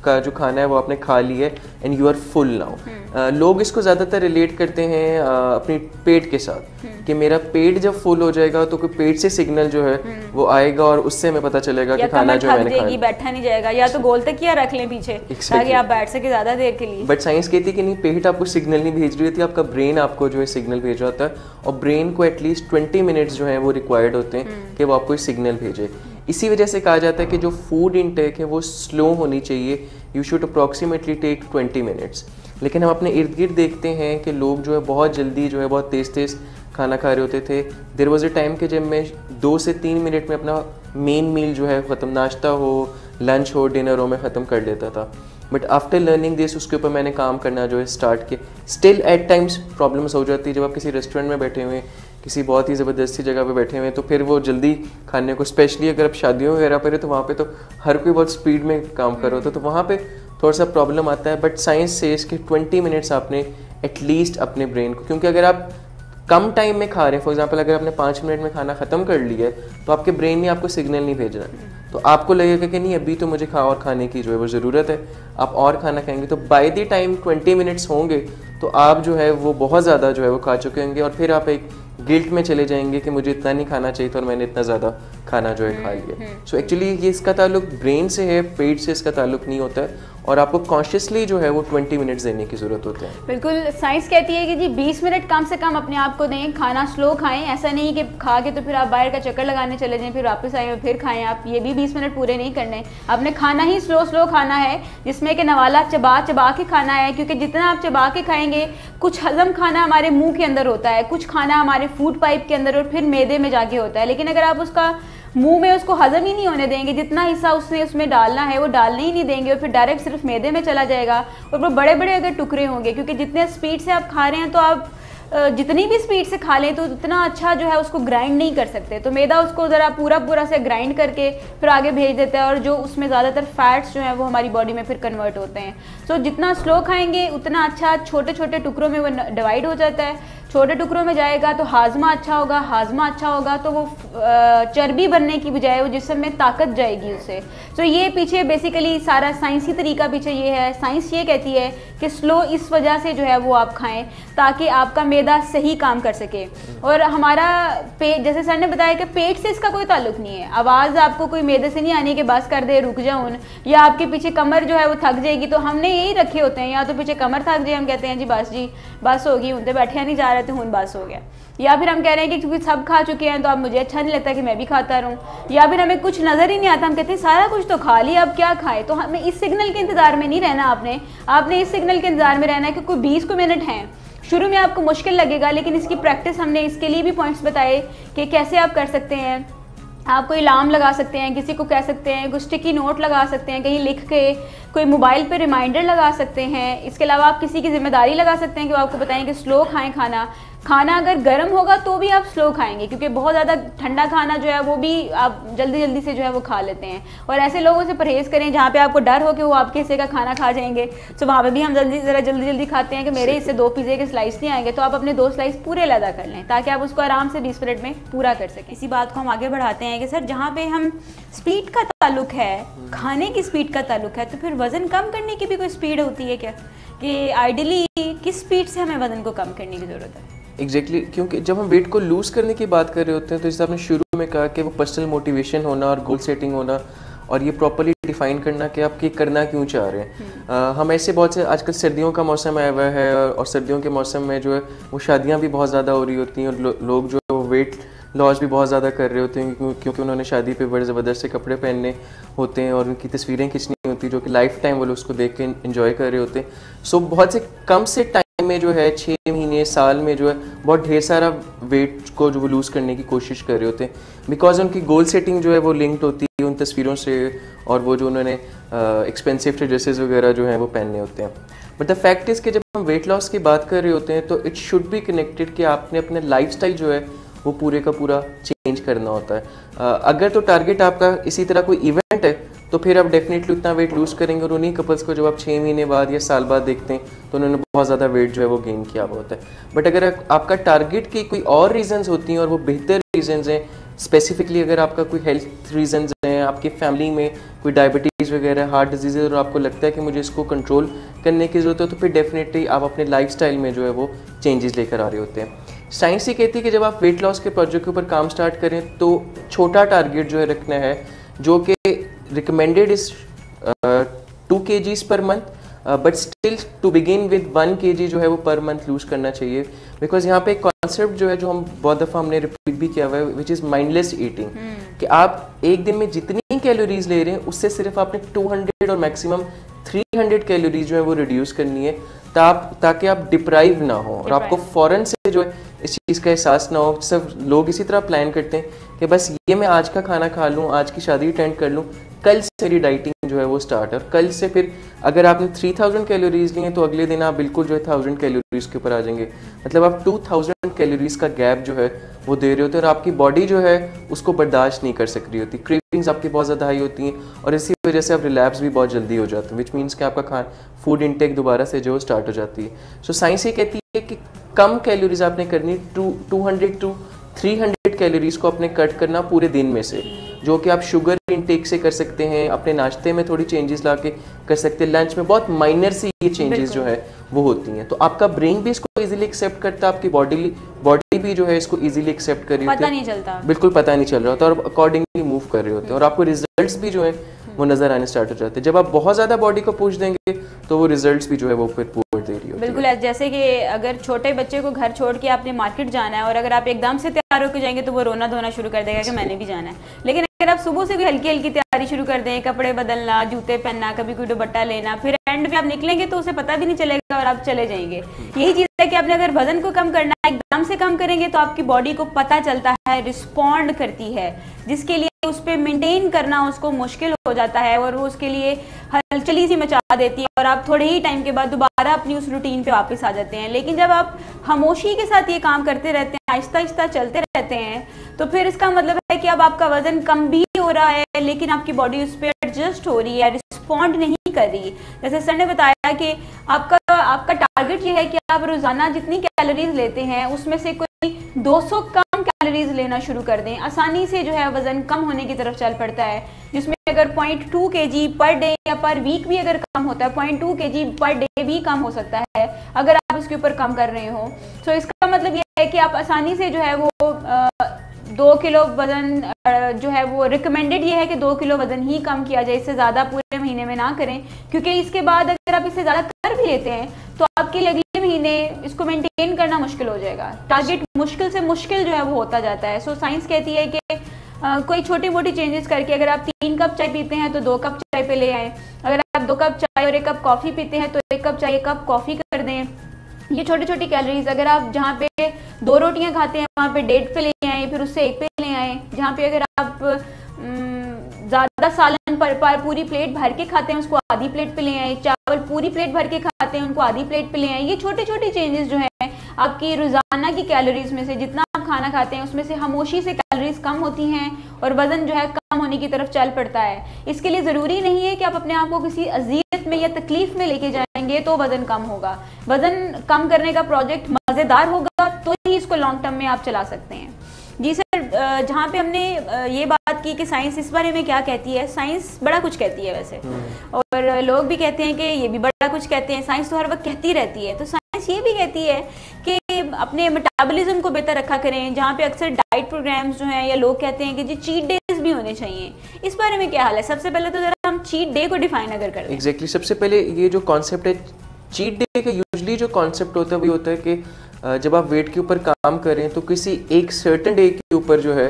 का जो खाना है वो आपने खा लिया है and you are full now. लोग इसको ज़्यादातर रिलेट करते हैं अपने पेट के साथ कि मेरा पेट जब फुल हो जाएगा तो कोई पेट से सिग्नल जो है वो आएगा और उससे हमें पता चलेगा कि खाना जो मैंने खाया, बैठा नहीं जाएगा, या तो गोल तकिया रख लें पीछे ताकि आप बैठ सके ज़्यादा देर के लिए। बट साइंस कहती है कि नहीं, पेट आपको सिग्नल नहीं भेज रही होती, आपका ब्रेन आपको जो है सिग्नल भेज रहा होता है, और ब्रेन को एटलीस्ट 20 मिनट्स जो है वो रिक्वायर्ड होते हैं कि वो आपको सिग्नल भेजे। इसी वजह से कहा जाता है कि जो फूड इनटेक है वो स्लो होनी चाहिए, you should approximately take 20 minutes. लेकिन हम अपने इर्द गिर्द देखते हैं कि लोग जो है बहुत जल्दी जो है बहुत तेज़ तेज़ खाना खा रहे होते थे। देयर वाज अ टाइम कि जब मैं 2 से 3 मिनट में अपना मेन मील जो है ख़त्म, नाश्ता हो, लंच हो, डिनर हो, मैं ख़त्म कर लेता था। बट आफ्टर लर्निंग दिस उसके ऊपर मैंने काम करना जो है स्टार्ट किया। स्टिल एट टाइम्स प्रॉब्लम्स हो जाती है, जब आप किसी रेस्टोरेंट में बैठे हुए, किसी बहुत ही ज़बरदस्ती जगह पे बैठे हुए, तो फिर वो जल्दी खाने को, स्पेशली अगर आप शादियों वगैरह पर है तो वहाँ पे तो हर कोई बहुत स्पीड में काम कर रहा होता है, तो वहाँ पे थोड़ा सा प्रॉब्लम आता है। बट साइंस से इसके 20 मिनट्स आपने एटलीस्ट अपने ब्रेन को, क्योंकि अगर आप कम टाइम में खा रहे हैं, फॉर एग्जांपल अगर आपने 5 मिनट में खाना ख़त्म कर लिया है तो आपके ब्रेन ने आपको सिग्नल नहीं भेजना, तो आपको लगेगा कि नहीं अभी तो मुझे और खाने की जो है वो ज़रूरत है, आप और खाना खाएंगे, तो बाय द टाइम 20 मिनट्स होंगे तो आप जो है वो बहुत ज़्यादा जो है वो खा चुके होंगे, और फिर आप एक गिल्ट में चले जाएंगे कि मुझे इतना नहीं खाना चाहिए था और मैंने इतना ज़्यादा खाना जो है खा लिया। सो एक्चुअली ये इसका ताल्लुक ब्रेन से है, पेट से इसका ताल्लुक नहीं होता है, और आपको कॉन्शियसली जो है वो 20 मिनट्स देने की ज़रूरत होती है। बिल्कुल, साइंस कहती है कि जी 20 मिनट कम से कम अपने आप को दें, खाना स्लो खाएं। ऐसा नहीं कि खा के तो फिर आप बाहर का चक्कर लगाने चले जाएं, फिर वापस आए और फिर खाएं, आप ये भी 20 मिनट पूरे नहीं करने। आपने खाना ही स्लो खाना है, जिसमें कि नवाला चबा चबा के खाना है, क्योंकि जितना आप चबा के खाएंगे, कुछ हजम खाना हमारे मुँह के अंदर होता है, कुछ खाना हमारे फूड पाइप के अंदर और फिर मैदे में जाके होता है। लेकिन अगर आप उसका मुंह में उसको हजम ही नहीं होने देंगे, जितना हिस्सा उसमें डालना है वो डालने ही नहीं देंगे, और फिर डायरेक्ट सिर्फ मैदे में चला जाएगा, और वो बड़े बड़े अगर टुकड़े होंगे, क्योंकि जितने स्पीड से आप खा रहे हैं तो आप जितनी भी स्पीड से खा लें तो उतना अच्छा जो है उसको ग्राइंड नहीं कर सकते, तो मैदा उसको ज़रा पूरा से ग्राइंड करके फिर आगे भेज देता है, और जो उसमें ज़्यादातर फैट्स जो हैं वो हमारी बॉडी में फिर कन्वर्ट होते हैं। सो जितना स्लो खाएंगे उतना अच्छा, छोटे छोटे टुकड़ों में वो डिवाइड हो जाता है, छोटे टुकड़ों में जाएगा तो हाजमा अच्छा होगा, हाजमा अच्छा होगा तो वो चर्बी बनने की बजाय वो जिस्म में ताकत जाएगी उससे। तो ये पीछे बेसिकली सारा साइंसी तरीका पीछे ये है। साइंस ये कहती है कि स्लो इस वजह से जो है वो आप खाएं ताकि आपका मैदा सही काम कर सके, और हमारा पेट, जैसे सर ने बताया कि पेट से इसका कोई ताल्लुक नहीं है। आवाज़ आपको कोई मैदे से नहीं आनी कि बस कर दे, रुक जाऊँ, या आपके पीछे कमर जो है वो थक जाएगी, तो हमने यही रखे होते हैं, या तो पीछे कमर थक जाए, हम कहते हैं जी बस होगी, उनसे बैठे नहीं जा रहे थे, हुन बस हो गया, या फिर हम कह रहे हैं कि क्योंकि सब खा चुके हैं तो अब मुझे अच्छा नहीं लगता कि मैं भी खाता रहूं, या फिर हमें कुछ नज़र ही नहीं आता, हम कहते हैं सारा कुछ तो खा लिया अब क्या खाएं। तो हमें इस सिग्नल के इंतज़ार में नहीं रहना, आपने इस सिग्नल के इंतज़ार में रहना है कि कोई 20 मिनट हैं। शुरू में आपको मुश्किल लगेगा, लेकिन इसकी प्रैक्टिस हमने इसके लिए भी पॉइंट्स बताए कि कैसे आप कर सकते हैं। आप कोई अलार्म लगा सकते हैं, किसी को कह सकते हैं, कुछ स्टिकी नोट लगा सकते हैं, कहीं लिख के कोई मोबाइल पे रिमाइंडर लगा सकते हैं। इसके अलावा आप किसी की जिम्मेदारी लगा सकते हैं कि वो आपको बताएं कि स्लो खाएं खाना अगर गर्म होगा तो भी आप स्लो खाएंगे, क्योंकि बहुत ज़्यादा ठंडा खाना जो है वो भी आप जल्दी से जो है वो खा लेते हैं। और ऐसे लोगों से परहेज़ करें जहाँ पे आपको डर हो कि वो आपके हिस्से का खाना खा जाएंगे। तो वहाँ पे भी हम जल्दी खाते हैं कि मेरे हिस्से 2 पिज़्ज़े के स्लाइस नहीं आएंगे, तो आप अपने 2 स्लाइस पूरे अलग कर लें ताकि आप उसको आराम से 20 मिनट में पूरा कर सकें। इसी बात को हम आगे बढ़ाते हैं कि सर जहाँ पे हम स्पीड का ताल्लुक है, खाने की स्पीड का ताल्लुक है, तो फिर वज़न कम करने की भी कोई स्पीड होती है क्या, कि आइडियली किस स्पीड से हमें वज़न को कम करने की ज़रूरत है? एग्जैक्टली क्योंकि जब हम वेट को लूज़ करने की बात कर रहे होते हैं तो जैसे आपने शुरू में कहा कि वो पर्सनल मोटिवेशन होना और गोल सेटिंग होना और ये प्रॉपर्ली डिफाइन करना कि आप ये करना क्यों चाह रहे हैं। हम ऐसे बहुत से, आजकल सर्दियों का मौसम आया हुआ है और सर्दियों के मौसम में जो है वो शादियाँ भी बहुत ज़्यादा हो रही होती हैं और लोग जो है वो वेट लॉस भी बहुत ज़्यादा कर रहे होते हैं क्योंकि उन्होंने शादी पे बड़े ज़बरदस्त से कपड़े पहनने होते हैं और उनकी तस्वीरें खींचनी होती है जो कि लाइफ टाइम वो लोग उसको देख के एंजॉय कर रहे होते हैं। सो बहुत से कम से टाइम में जो है 6 महीने साल में जो है बहुत ढेर सारा वेट को जो वो लूज़ करने की कोशिश कर रहे होते हैं, बिकॉज उनकी गोल सेटिंग जो है वो लिंक्ड होती है उन तस्वीरों से और वो जो उन्होंने एक्सपेंसिव ड्रेसेस वगैरह जो हैं वो पहनने होते हैं। बट द फैक्ट इज़ कि जब हम वेट लॉस की बात कर रहे होते हैं तो इट शुड बी कनेक्टेड कि आपने अपने लाइफस्टाइल जो है वो पूरे का पूरा चेंज करना होता है। अगर तो टारगेट आपका इसी तरह कोई इवेंट है तो फिर आप डेफिनेटली उतना वेट लूज़ करेंगे और उन्हीं कपल्स को जब आप 6 महीने बाद या साल बाद देखते हैं तो उन्होंने बहुत ज़्यादा वेट जो है वो गेन किया हुआ होता है। बट अगर आपका टारगेट की कोई और रीजंस होती हैं और वो बेहतर रीजंस हैं, स्पेसिफिकली अगर आपका कोई हेल्थ रीजंस हैं, आपकी फैमिली में कोई डायबिटीज़ वगैरह, हार्ट डिजीज़ और आपको लगता है कि मुझे इसको कंट्रोल करने की ज़रूरत है, तो फिर डेफिनेटली आप अपने लाइफस्टाइल में जो है वो चेंजेस लेकर आ रहे होते हैं। साइंस ये कहती है कि जब आप वेट लॉस के प्रोजेक्ट के ऊपर काम स्टार्ट करें तो छोटा टारगेट जो है रखना है, जो कि recommended is 2 kgs per month, but still to begin with 1 kg जो है वो पर मंथ लूज़ करना चाहिए। बिकॉज यहाँ पे एक कॉन्सेप्ट जो है जो हम बहुत दफ़ा हमने रिपीट भी किया हुआ है, विच इज़ माइंडलेस ईटिंग, कि आप एक दिन में जितनी कैलोरीज ले रहे हैं उससे सिर्फ आपने 200 और मैक्सिमम 300 कैलोरीज जो है वो रिड्यूस करनी है ताकि आप डिप्राइव ना हो और आपको फ़ौरन से जो है इस चीज़ का एहसास ना हो। सब लोग इसी तरह प्लान करते हैं कि बस ये मैं आज का खाना खा लूँ, आज की शादी अटेंड कर लूँ, कल से मेरी डाइटिंग जो है वो स्टार्ट है और कल से फिर अगर आपने 3000 कैलोरीज ली हैं तो अगले दिन आप बिल्कुल जो है 1000 कैलोरीज के ऊपर आ जाएंगे। मतलब आप 2000 कैलोरीज का गैप जो है वो दे रहे होते हैं और आपकी बॉडी जो है उसको बर्दाश्त नहीं कर सक रही होती, क्रेविंग्स आपकी बहुत ज़्यादा हाई होती हैं और इसी वजह से आप रिलैप्स भी बहुत जल्दी हो जाते हैं, विच मीन्स कि आपका फूड इंटेक दोबारा से जो स्टार्ट हो जाती है। सो साइंस ये कहती है कि कम कैलोरीज आपने करनी, 200 to 300 कैलोरीज को आपने कट करना पूरे दिन में से, जो कि आप शुगर इंटेक से कर सकते हैं, अपने नाश्ते में थोड़ी चेंजेस ला के कर सकते हैं, लंच में बहुत माइनर सी ये चेंजेस जो है वो होती हैं। तो आपका ब्रेन भी इसको इजीली एक्सेप्ट करता है, आपकी बॉडी भी जो है इसको इजीली एक्सेप्ट कर रही होती है, पता नहीं चलता, बिल्कुल पता नहीं चल रहा होता और अकॉर्डिंगली मूव कर रहे होते हैं और आपको रिजल्ट्स भी जो है वो नजर आने स्टार्ट हो जाते हैं। जब आप बहुत ज़्यादा बॉडी को पुश देंगे तो वो रिजल्ट्स भी जो है वो फिर पूर दे रही होती है। बिल्कुल, जैसे कि अगर छोटे बच्चे को घर छोड़ के आपने मार्केट जाना है और अगर आप एकदम से तैयार होकर जाएंगे तो वो रोना धोना शुरू कर देगा कि मैंने भी जाना है। लेकिन अगर आप सुबह से भी हल्की हल्की तैयारी शुरू कर दें, कपड़े बदलना, जूते पहनना, कभी कोई दुपट्टा लेना, फिर एंड में आप निकलेंगे तो उसे पता भी नहीं चलेगा और आप चले जाएंगे। यही चीज़ है कि आपने अगर वजन को कम करना है, एकदम से कम करेंगे तो आपकी बॉडी को पता चलता है, रिस्पॉन्ड करती है, जिसके लिए उस पर मेंटेन करना उसको मुश्किल हो जाता है और वो उसके लिए हलचली सी मचा देती है और आप थोड़े ही टाइम के बाद दोबारा अपनी उस रूटीन पे वापस आ जाते हैं। लेकिन जब आप खामोशी के साथ ये काम करते रहते हैं, आहिस्ता आहिस्ता चलते रहते हैं, तो फिर इसका मतलब है कि अब आपका वजन कम भी हो रहा है लेकिन आपकी बॉडी उस पर एडजस्ट हो रही है, रिस्पॉन्ड नहीं कर रही। जैसे सर ने बताया कि आपका टारगेट ये है कि आप रोजाना जितनी कैलोरीज लेते हैं उसमें से कोई 200 कम कैलोरीज लेना शुरू कर दें, आसानी से जो है वजन कम होने की तरफ चल पड़ता है। जिसमें अगर 0.2 kg पर डे या पर वीक भी अगर कम होता है, 0.2 kg पर डे भी कम हो सकता है अगर आप इसके ऊपर कम कर रहे हो। तो इसका मतलब ये है कि आप आसानी से जो है वो 2 किलो वजन जो है वो रिकमेंडेड ये है कि 2 किलो वजन ही कम किया जाए, इससे ज़्यादा पूरे महीने में ना करें, क्योंकि इसके बाद अगर आप इससे ज़्यादा कर भी लेते हैं तो आपके लिए अगले महीने इसको मेंटेन करना मुश्किल हो जाएगा। टारगेट मुश्किल से मुश्किल जो है वो होता जाता है। सो साइंस कहती है कि कोई छोटी मोटी चेंजेस करके अगर आप 3 कप चाय पीते हैं तो 2 कप चाय पे ले आएँ, अगर आप 2 कप चाय और 1 कप कॉफ़ी पीते हैं तो 1 कप चाय 1 कप कॉफ़ी कर दें। ये छोटी छोटी कैलोरीज, अगर आप जहाँ पे 2 रोटियां खाते हैं वहाँ पे 1.5 पे ले आए, फिर उससे एक पे ले आए। जहाँ पे अगर आप ज़्यादा सालन पर पूरी प्लेट भर के खाते हैं, उसको आधी प्लेट पे ले आए। चावल पूरी प्लेट भर के खाते हैं, उनको आधी प्लेट पे ले आए। ये छोटे छोटे चेंजेस जो हैं आपकी रोज़ाना की कैलोरीज में से, जितना आप खाना खाते हैं उसमें से खामोशी से कैलोरीज कम होती हैं और वज़न जो है कम होने की तरफ चल पड़ता है। इसके लिए ज़रूरी नहीं है कि आप अपने आप को किसी अज़ियत में या तकलीफ़ में लेके जाएंगे तो वज़न कम होगा। वज़न कम करने का प्रोजेक्ट मज़ेदार होगा तो ही इसको लॉन्ग टर्म में आप चला सकते हैं। जी सर, जहाँ पे हमने ये बात की कि साइंस इस बारे में क्या कहती है, साइंस बड़ा कुछ कहती है वैसे, और लोग भी कहते हैं कि ये भी बड़ा कुछ कहते हैं। साइंस तो हर वक्त कहती रहती है। तो साइंस ये भी कहती है कि अपने मेटाबॉलिज्म को बेहतर रखा करें, जहाँ पे अक्सर डाइट प्रोग्राम्स जो हैं या लोग कहते हैं कि जी चीट डेज भी होने चाहिए। इस बारे में क्या हाल है? सबसे पहले तो जरा हम चीट डे को डिफाइन अगर करें। एग्जैक्टली सबसे पहले ये जो कॉन्सेप्ट है चीट डे का, यूजली जो कॉन्सेप्ट होता है वो होता है कि जब आप वेट के ऊपर काम करें तो किसी एक सर्टेन डे के ऊपर जो है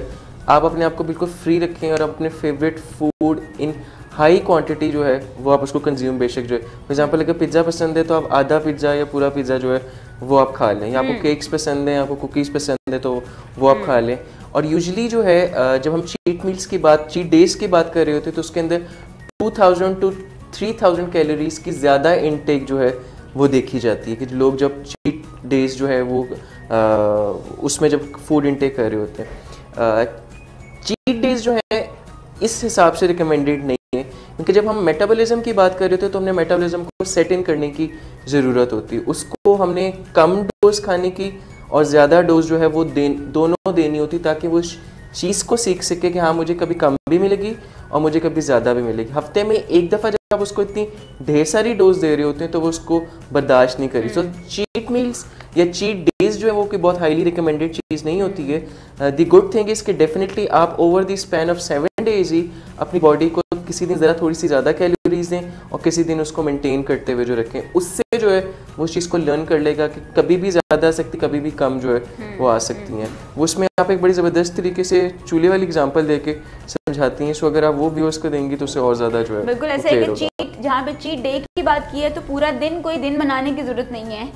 आप अपने आप को बिल्कुल फ्री रखें और अपने favourite food in high quantity जो है वो आप उसको कंज्यूम बेशक जो है, फॉर एग्जांपल अगर पिज़्ज़ा पसंद है तो आप आधा पिज़्ज़ा या पूरा पिज़्ज़ा जो है वो आप खा लें, या आपको केक्स पसंद है, आपको कुकीज़ पसंद है तो वो आप खा लें। और यूजली जो है जब हम चीट मील्स की बात, चीट डेज की बात कर रहे होते हैं तो उसके अंदर 2000 to 3000 कैलोरीज की ज़्यादा इनटेक जो है वो देखी जाती है कि लोग जब चीट डेज जो है वो उसमें जब फूड इनटेक कर रहे होते हैं। चीट डेज जो है इस हिसाब से रिकमेंडेड नहीं है, क्योंकि जब हम मेटाबॉलिज्म की बात कर रहे होते हैं तो हमने मेटाबॉलिज्म को सेट इन करने की ज़रूरत होती है। उसको हमने कम डोज खाने की और ज़्यादा डोज जो है वो दोनों देनी होती, ताकि वो चीज़ को सीख सके कि हाँ मुझे कभी कम भी मिलेगी और मुझे कभी ज़्यादा भी मिलेगी। हफ्ते में एक दफ़ा जब आप उसको इतनी ढेर सारी डोज दे रहे होते हैं तो वो उसको बर्दाश्त नहीं करी। सो चीट मील्स या चीट डेज जो है वो कि बहुत हाईली रिकमेंडेड चीज़ नहीं होती है। द गुड थिंग इज़ कि डेफिनेटली आप over the span of 7 days ही अपनी बॉडी को किसी दिन ज़रा थोड़ी सी ज़्यादा कैलोरीज दें और किसी दिन उसको मेंटेन करते हुए जो रखें। उससे जो है वो उस चीज़ को लर्न कर लेगा कि कभी भी ज़्यादा आ सकती, कभी भी कम जो है वो आ सकती हैं। वो उसमें आप एक बड़ी ज़बरदस्त तरीके से चूल्हे वाली एग्जांपल दे के समझाती हैं। सो अगर आप वो व्यूअर्स को देंगी तो उससे और ज़्यादा जो है बिल्कुल ऐसे है कि चीट, जहाँ पे चीट डे की बात की है तो पूरा दिन कोई दिन बनाने की ज़रूरत नहीं है।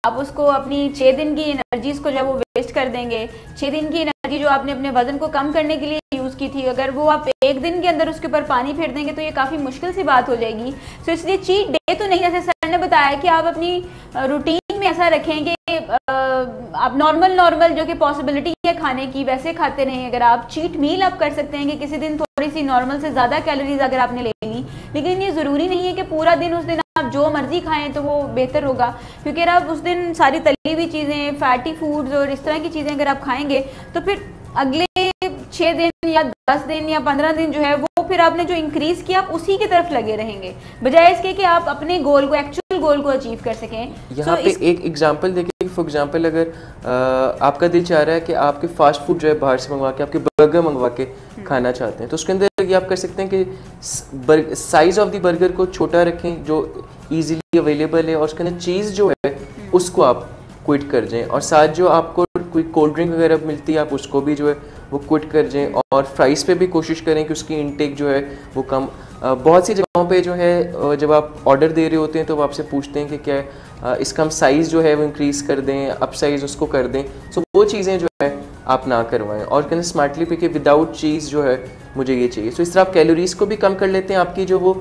आप उसको अपनी 6 दिन की एनर्जीज को जब वो वेस्ट कर देंगे, 6 दिन की एनर्जी जो आपने अपने वजन को कम करने के लिए यूज़ की थी, अगर वो आप एक दिन के अंदर उसके ऊपर पानी फेर देंगे तो ये काफ़ी मुश्किल सी बात हो जाएगी। सो इसलिए चीट डे तो नहीं, जैसे सर ने बताया कि आप अपनी रूटीन में ऐसा रखें कि आप नॉर्मल जो कि पॉसिबिलिटी है खाने की वैसे खाते रहें। अगर आप चीट मील आप कर सकते हैं कि किसी दिन थोड़ी सी नॉर्मल से ज़्यादा कैलोरीज अगर आपने ले ली, लेकिन ये ज़रूरी नहीं है कि पूरा दिन उस दिन आप जो मर्जी खाएं तो वो बेहतर होगा, क्योंकि अगर आप उस दिन सारी तली हुई चीज़ें, फैटी फूड्स और इस तरह की चीज़ें अगर आप खाएंगे तो फिर अगले 6 दिन या 10 दिन या 15 दिन जो है वो फिर आपने जो इंक्रीज किया आप उसी की तरफ लगे रहेंगे, बजाय इसके कि आप अपने गोल को, एक्चुअल गोल को अचीव कर सकें। यहाँ पे एक एग्जांपल देखिए, फॉर एग्जांपल अगर आपका दिल चाह रहा है कि आपके फास्ट फूड जो है बाहर से मंगवा के, आपके बर्गर मंगवा के खाना चाहते हैं, तो उसके अंदर ये आप कर सकते हैं कि साइज ऑफ द बर्गर को छोटा रखें जो ईजिली अवेलेबल है, और उसके अंदर चीज़ जो है उसको आप क्विट कर जाएं, और साथ जो आपको कोई कोल्ड ड्रिंक वगैरह मिलती है आप उसको भी जो है वो क्विट कर जाएं, और फ्राइज़ पे भी कोशिश करें कि उसकी इनटेक जो है वो कम। बहुत सी जगहों पे जो है जब आप ऑर्डर दे रहे होते हैं तो वो आपसे पूछते हैं कि क्या इसका हम साइज़ जो है वो इंक्रीज़ कर दें, अप साइज़ उसको कर दें। सो वो चीज़ें जो है आप ना करवाएं, और कहते स्मार्टली पे कि विदाउट चीज़ जो है मुझे ये चाहिए। सो इस तरह आप कैलोरीज़ को भी कम कर लेते हैं, आपकी जो वो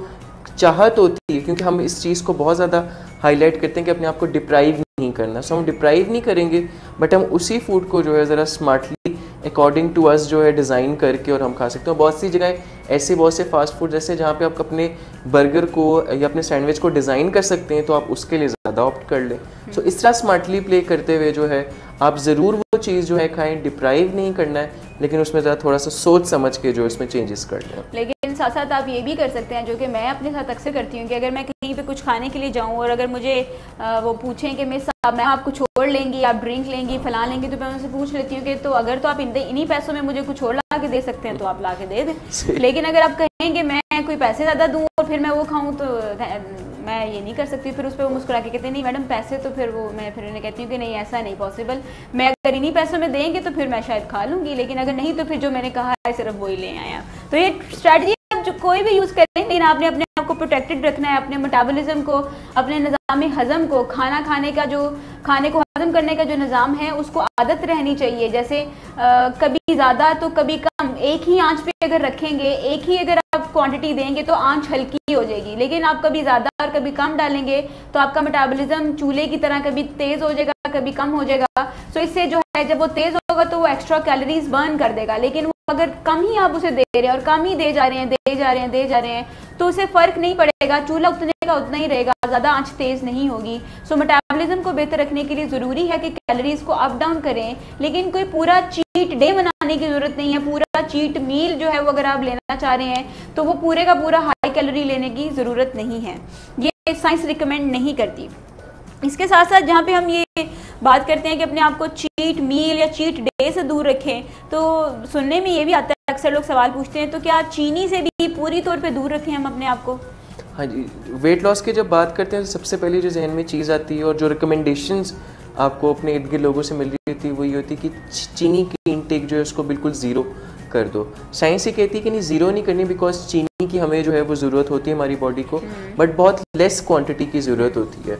चाहत होती है, क्योंकि हम इस चीज़ को बहुत ज़्यादा हाईलाइट करते हैं कि अपने आप को डिप्राइव नहीं करना। सो हम डिप्राइव नहीं करेंगे, बट हम उसी फूड को जो है ज़रा स्मार्टली अकॉर्डिंग टू अस जो है डिज़ाइन करके और हम खा सकते हैं। बहुत सी जगह ऐसे बहुत से फास्ट फूड जैसे जहाँ पे आप अपने बर्गर को या अपने सैंडविच को डिज़ाइन कर सकते हैं, तो आप उसके लिए ज़्यादा ऑप्ट कर लें। सो इस तरह स्मार्टली प्ले करते हुए जो है आप ज़रूर वो चीज़ जो है खाएं, डिप्राइव नहीं करना है, लेकिन उसमें ज़रा थोड़ा सा सोच समझ के जो इसमें चेंजेस कर लें। लेकिन साथ साथ आप ये भी कर सकते हैं, जो कि मैं अपने साथ अक्सर करती हूँ, कि अगर मैं कहीं पे कुछ खाने के लिए जाऊँ और अगर मुझे वो पूछें कि मिस मैं आप कुछ और लेंगी, आप ड्रिंक लेंगी, फलां लेंगी, तो मैं उनसे पूछ लेती हूँ कि तो अगर तो आप इन्हीं पैसों में मुझे कुछ और ला के दे सकते हैं तो आप ला के दे दें। लेकिन अगर आप कहेंगे मैं कोई पैसे ज़्यादा दूँ और फिर मैं वो खाऊँ तो मैं ये नहीं कर सकती। फिर उस पर वो मुस्कुरा के कहते हैं नहीं मैडम पैसे तो फिर वो, मैं फिर उन्हें कहती हूँ कि नहीं ऐसा नहीं पॉसिबल, मैं अगर इन्हीं पैसों में देंगे तो फिर मैं शायद खा लूँगी, लेकिन अगर नहीं तो फिर जो मैंने कहा है सिर्फ वही ले आया। तो ये स्ट्रैटेजी आप जो कोई भी यूज़ करें, लेकिन आपने अपने आप को प्रोटेक्टेड रखना है, अपने मेटाबॉलिज्म को, अपने निज़ाम हज़म को, खाना खाने का जो खाने को हज़म करने का जो निज़ाम है उसको आदत रहनी चाहिए। जैसे कभी ज़्यादा तो कभी कम, एक ही आंच पे अगर रखेंगे, एक ही अगर आप क्वांटिटी देंगे तो आंच हल्की हो जाएगी, लेकिन आप कभी ज़्यादा और कभी कम डालेंगे तो आपका मेटाबॉलिज्म चूल्हे की तरह कभी तेज़ हो जाएगा, कभी कम हो जाएगा। सो इससे जो है, जब वो तेज़ होगा तो वो एक्स्ट्रा कैलोरीज बर्न कर देगा, लेकिन वो अगर कम ही आप उसे दे रहे हैं और कम ही दे जा रहे हैं तो उसे फ़र्क नहीं पड़ेगा, चूल्हा उतने का उतना ही रहेगा, ज़्यादा आंच तेज़ नहीं होगी। सो मेटाबॉलिज्म को बेहतर रखने के लिए ज़रूरी है कि कैलोरीज को अप डाउन करें, लेकिन कोई पूरा चीट डे बनाने की ज़रूरत नहीं है। पूरा चीट मील जो है वो अगर आप लेना चाह रहे हैं तो वो पूरे का पूरा हाई कैलोरी लेने की ज़रूरत नहीं है, ये साइंस रिकमेंड नहीं करती। इसके साथ साथ जहाँ पे हम ये बात करते हैं कि अपने आप को चीट मील या चीट डे से दूर रखें, तो सुनने में ये भी आता है, अक्सर लोग सवाल पूछते हैं, तो क्या चीनी से भी पूरी तौर पे दूर रखें हम अपने आप को? हाँ जी, वेट लॉस की जब बात करते हैं तो सबसे पहले जो जहन में चीज़ आती है और जो रिकमेंडेशंस आपको अपने इर्द गिर्द लोगों से मिल रही थी वो ये होती है कि चीनी की इनटेक जो है उसको बिल्कुल ज़ीरो कर दो। साइंस ये कहती है कि नहीं, ज़ीरो नहीं करनी, बिकॉज चीनी की हमें जो है वो ज़रूरत होती है हमारी बॉडी को, बट बहुत लेस क्वांटिटी की ज़रूरत होती है।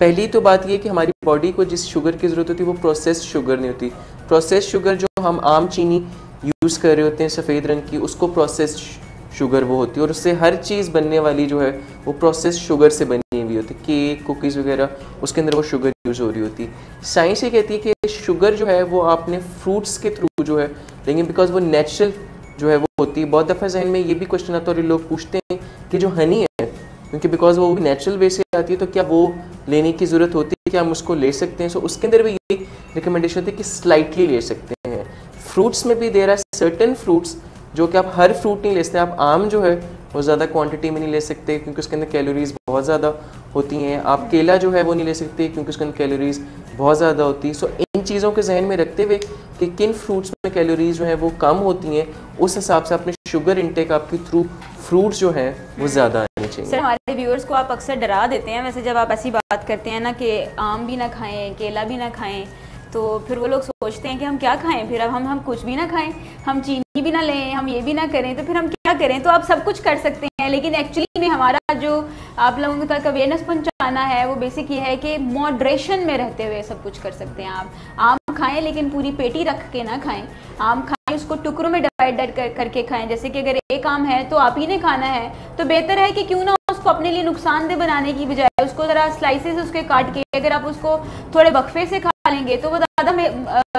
पहली तो बात ये कि हमारी बॉडी को जिस शुगर की ज़रूरत होती है वो प्रोसेस्ड शुगर नहीं होती। प्रोसेस्ड शुगर जो हम आम चीनी यूज़ कर रहे होते हैं सफ़ेद रंग की, उसको प्रोसेस्ड शुगर वो होती है, और उससे हर चीज़ बनने वाली जो है वो प्रोसेस्ड शुगर से बनी हुई होती है। केक, कुकीज़ वगैरह, उसके अंदर वो शुगर यूज़ हो रही होती है। साइंस ये कहती है कि शुगर जो है वो आपने फ्रूट्स के थ्रू जो है, लेकिन बिकॉज वो नेचुरल जो है वो होती है। बहुत दफ़ा जहन में ये भी क्वेश्चन आता है और लोग पूछते हैं कि जो हनी है, क्योंकि बिकॉज वो नेचुरल वे से आती है, तो क्या वो लेने की ज़रूरत होती है, क्या हम उसको ले सकते हैं? सो उसके अंदर भी ये रिकमेंडेशन होती है कि स्लाइटली ले सकते हैं। फ्रूट्स में भी देर आर सर्टेन फ्रूट्स जो कि आप हर फ्रूट नहीं ले सकते। आप आम जो है वो ज़्यादा क्वांटिटी में नहीं ले सकते क्योंकि उसके अंदर कैलोरीज बहुत ज़्यादा होती हैं। आप केला जो है वो नहीं ले सकते क्योंकि उसके अंदर कैलोरीज बहुत ज़्यादा होती है। सो इन चीज़ों के जहन में रखते हुए कि किन फ्रूट्स में कैलोरीज जो है वो कम होती हैं, उस हिसाब से अपने शुगर इंटेक आपकी थ्रू फ्रूट्स जो हैं वो ज़्यादा आने चाहिए। सर, हमारे व्यूअर्स को आप अक्सर डरा देते हैं वैसे जब आप ऐसी बात करते हैं ना कि आम भी ना खाएं, केला भी ना खाएं, तो फिर वो लोग सोचते हैं कि हम क्या खाएं, फिर अब हम कुछ भी ना खाएं, हम चीनी भी ना लें, हम ये भी ना करें, तो फिर हम क्या करें? तो आप सब कुछ कर सकते हैं, लेकिन एक्चुअली में हमारा जो आप लोगों तक अवेयरनेस पहुंचाना है वो बेसिक ये है कि मॉडरेशन में रहते हुए सब कुछ कर सकते हैं। आप आम खाएं लेकिन पूरी पेटी रख के ना खाएं। आम खाएं, उसको टुकड़ों में डिवाइड करके खाएं। जैसे कि अगर एक आम है तो आप ही ने खाना है, तो बेहतर है कि क्यों ना उसको अपने लिए नुकसानदेह बनाने की बजाय उसको ज़रा स्लाइसेस उसके काट के अगर आप उसको थोड़े वक्फे से खा लेंगे तो वो ज़्यादा में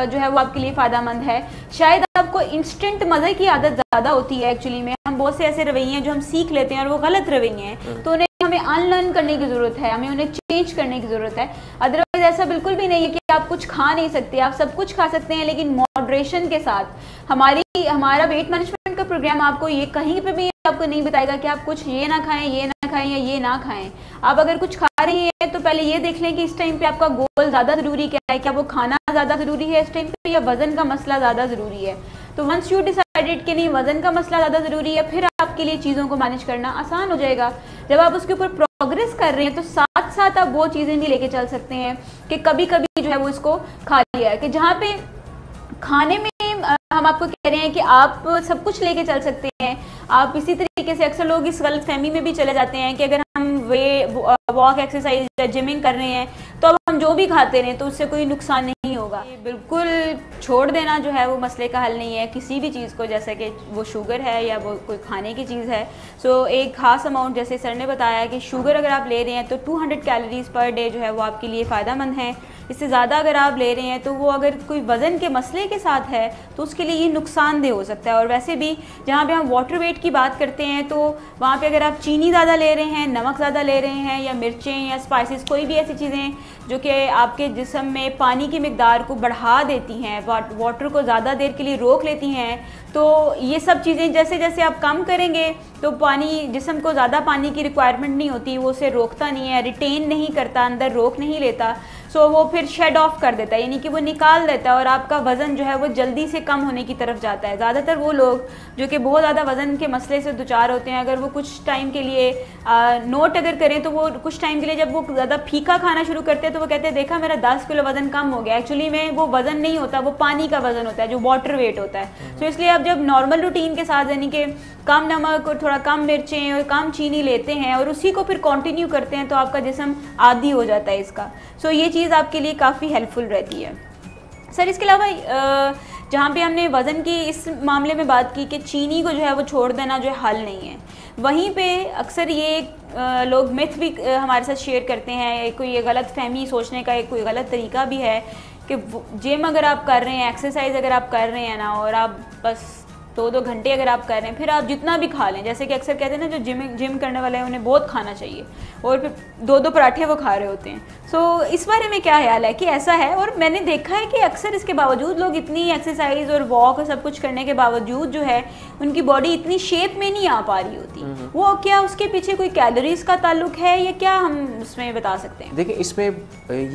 जो है वो आपके लिए फ़ायदेमंद है। शायद आपको इंस्टेंट मज़े की आदत ज़्यादा होती है। एक्चुअली में हम बहुत से ऐसे रवैये हैं जो हम सीख लेते हैं और वो गलत रवैये हैं, तो उन्हें हमें अनलर्न करने की ज़रूरत है, हमें उन्हें चेंज करने की ज़रूरत है। अदरवाइज ऐसा बिल्कुल भी नहीं है कि आप कुछ खा नहीं सकते, आप सब कुछ खा सकते हैं, लेकिन मॉडरेशन के साथ। हमारा वेट मैनेजमेंट का प्रोग्राम आपको ये कहीं पे भी आपको नहीं बताएगा कि आप कुछ ये ना खाएं, ये ना खाएं या ये ना खाएं। आप अगर कुछ खा रही हैं तो पहले ये देख लें कि इस टाइम पे आपका गोल ज़्यादा ज़रूरी क्या है, क्या वो खाना ज़्यादा ज़रूरी है इस टाइम पे या वज़न का मसला ज़्यादा ज़रूरी है। तो वंस यू डिसाइडेड कि नहीं वज़न का मसला ज़्यादा ज़रूरी है, फिर आपके लिए चीज़ों को मैनेज करना आसान हो जाएगा। जब आप उसके ऊपर प्रोग्रेस कर रहे हैं तो साथ साथ आप वो चीज़ें भी लेके चल सकते हैं कि कभी कभी जो है वो इसको खा लिया है, कि जहाँ पे खाने में हम आपको कह रहे हैं कि आप सब कुछ लेके चल सकते हैं। आप इसी तरीके से अक्सर लोग इस गलतफहमी में भी चले जाते हैं कि अगर हम वॉक एक्सरसाइज या जिमिंग कर रहे हैं तो अब हम जो भी खाते रहें तो उससे कोई नुकसान नहीं होगा। बिल्कुल छोड़ देना जो है वो मसले का हल नहीं है किसी भी चीज़ को, जैसे कि वो शुगर है या वो कोई खाने की चीज़ है। सो एक खास अमाउंट, जैसे सर ने बताया कि शुगर अगर आप ले रहे हैं तो 200 कैलोरीज पर डे जो है वो आपके लिए फ़ायदेमंद है। इससे ज़्यादा अगर आप ले रहे हैं तो वो अगर कोई वज़न के मसले के साथ है तो उसके लिए ये नुकसानदेह हो सकता है। और वैसे भी जहाँ पे हम वाटर वेट की बात करते हैं तो वहाँ पे अगर आप चीनी ज़्यादा ले रहे हैं, नमक ज़्यादा ले रहे हैं या मिर्चें या स्पाइसेस, कोई भी ऐसी चीज़ें जो कि आपके जिस्म में पानी की मिकदार को बढ़ा देती हैं, वाटर को ज़्यादा देर के लिए रोक लेती हैं, तो ये सब चीज़ें जैसे जैसे आप कम करेंगे तो पानी, जिस्म को ज़्यादा पानी की रिक्वायरमेंट नहीं होती, वो उसे रोकता नहीं है, रिटेन नहीं करता, अंदर रोक नहीं लेता। सो वो फिर शेड ऑफ कर देता है, यानी कि वो निकाल देता है और आपका वज़न जो है वो जल्दी से कम होने की तरफ जाता है। ज़्यादातर वो लोग जो कि बहुत ज़्यादा वज़न के मसले से दुचार होते हैं, अगर वो कुछ टाइम के लिए नोट अगर करें तो वो कुछ टाइम के लिए जब वो ज़्यादा फीका खाना शुरू करते हैं तो वो कहते हैं देखा मेरा 10 किलो वज़न कम हो गया। एक्चुअली में वो वज़न नहीं होता, वो पानी का वज़न होता है जो वाटर वेट होता है। तो इसलिए आप जब नॉर्मल रूटीन के साथ यानी कि कम नमक और थोड़ा कम मिर्चें और कम चीनी लेते हैं और उसी को फिर कंटिन्यू करते हैं तो आपका जिस्म आदी हो जाता है इसका। सो ये चीज़ आपके लिए काफ़ी हेल्पफुल रहती है। सर इसके अलावा जहाँ पे हमने वज़न की इस मामले में बात की कि चीनी को जो है वो छोड़ देना जो है हल नहीं है, वहीं पे अक्सर ये लोग मिथ भी हमारे साथ शेयर करते हैं, कोई ये गलत फहमी सोचने का एक कोई गलत तरीका भी है कि जिम अगर आप कर रहे हैं, एक्सरसाइज अगर आप कर रहे हैं ना, और आप बस 2-2 घंटे अगर आप कर रहे हैं, फिर आप जितना भी खा लें, जैसे कि अक्सर कहते हैं ना जो जिम करने वाले हैं उन्हें बहुत खाना चाहिए और फिर 2-2 पराठे वो खा रहे होते हैं। सो इस बारे में क्या ख्याल है कि ऐसा है? और मैंने देखा है कि अक्सर इसके बावजूद लोग इतनी एक्सरसाइज और वॉक और सब कुछ करने के बावजूद जो है उनकी बॉडी इतनी शेप में नहीं आ पा रही होती। वो क्या उसके पीछे कोई कैलोरीज का ताल्लुक है या क्या हम उसमें बता सकते हैं? देखिए इसमें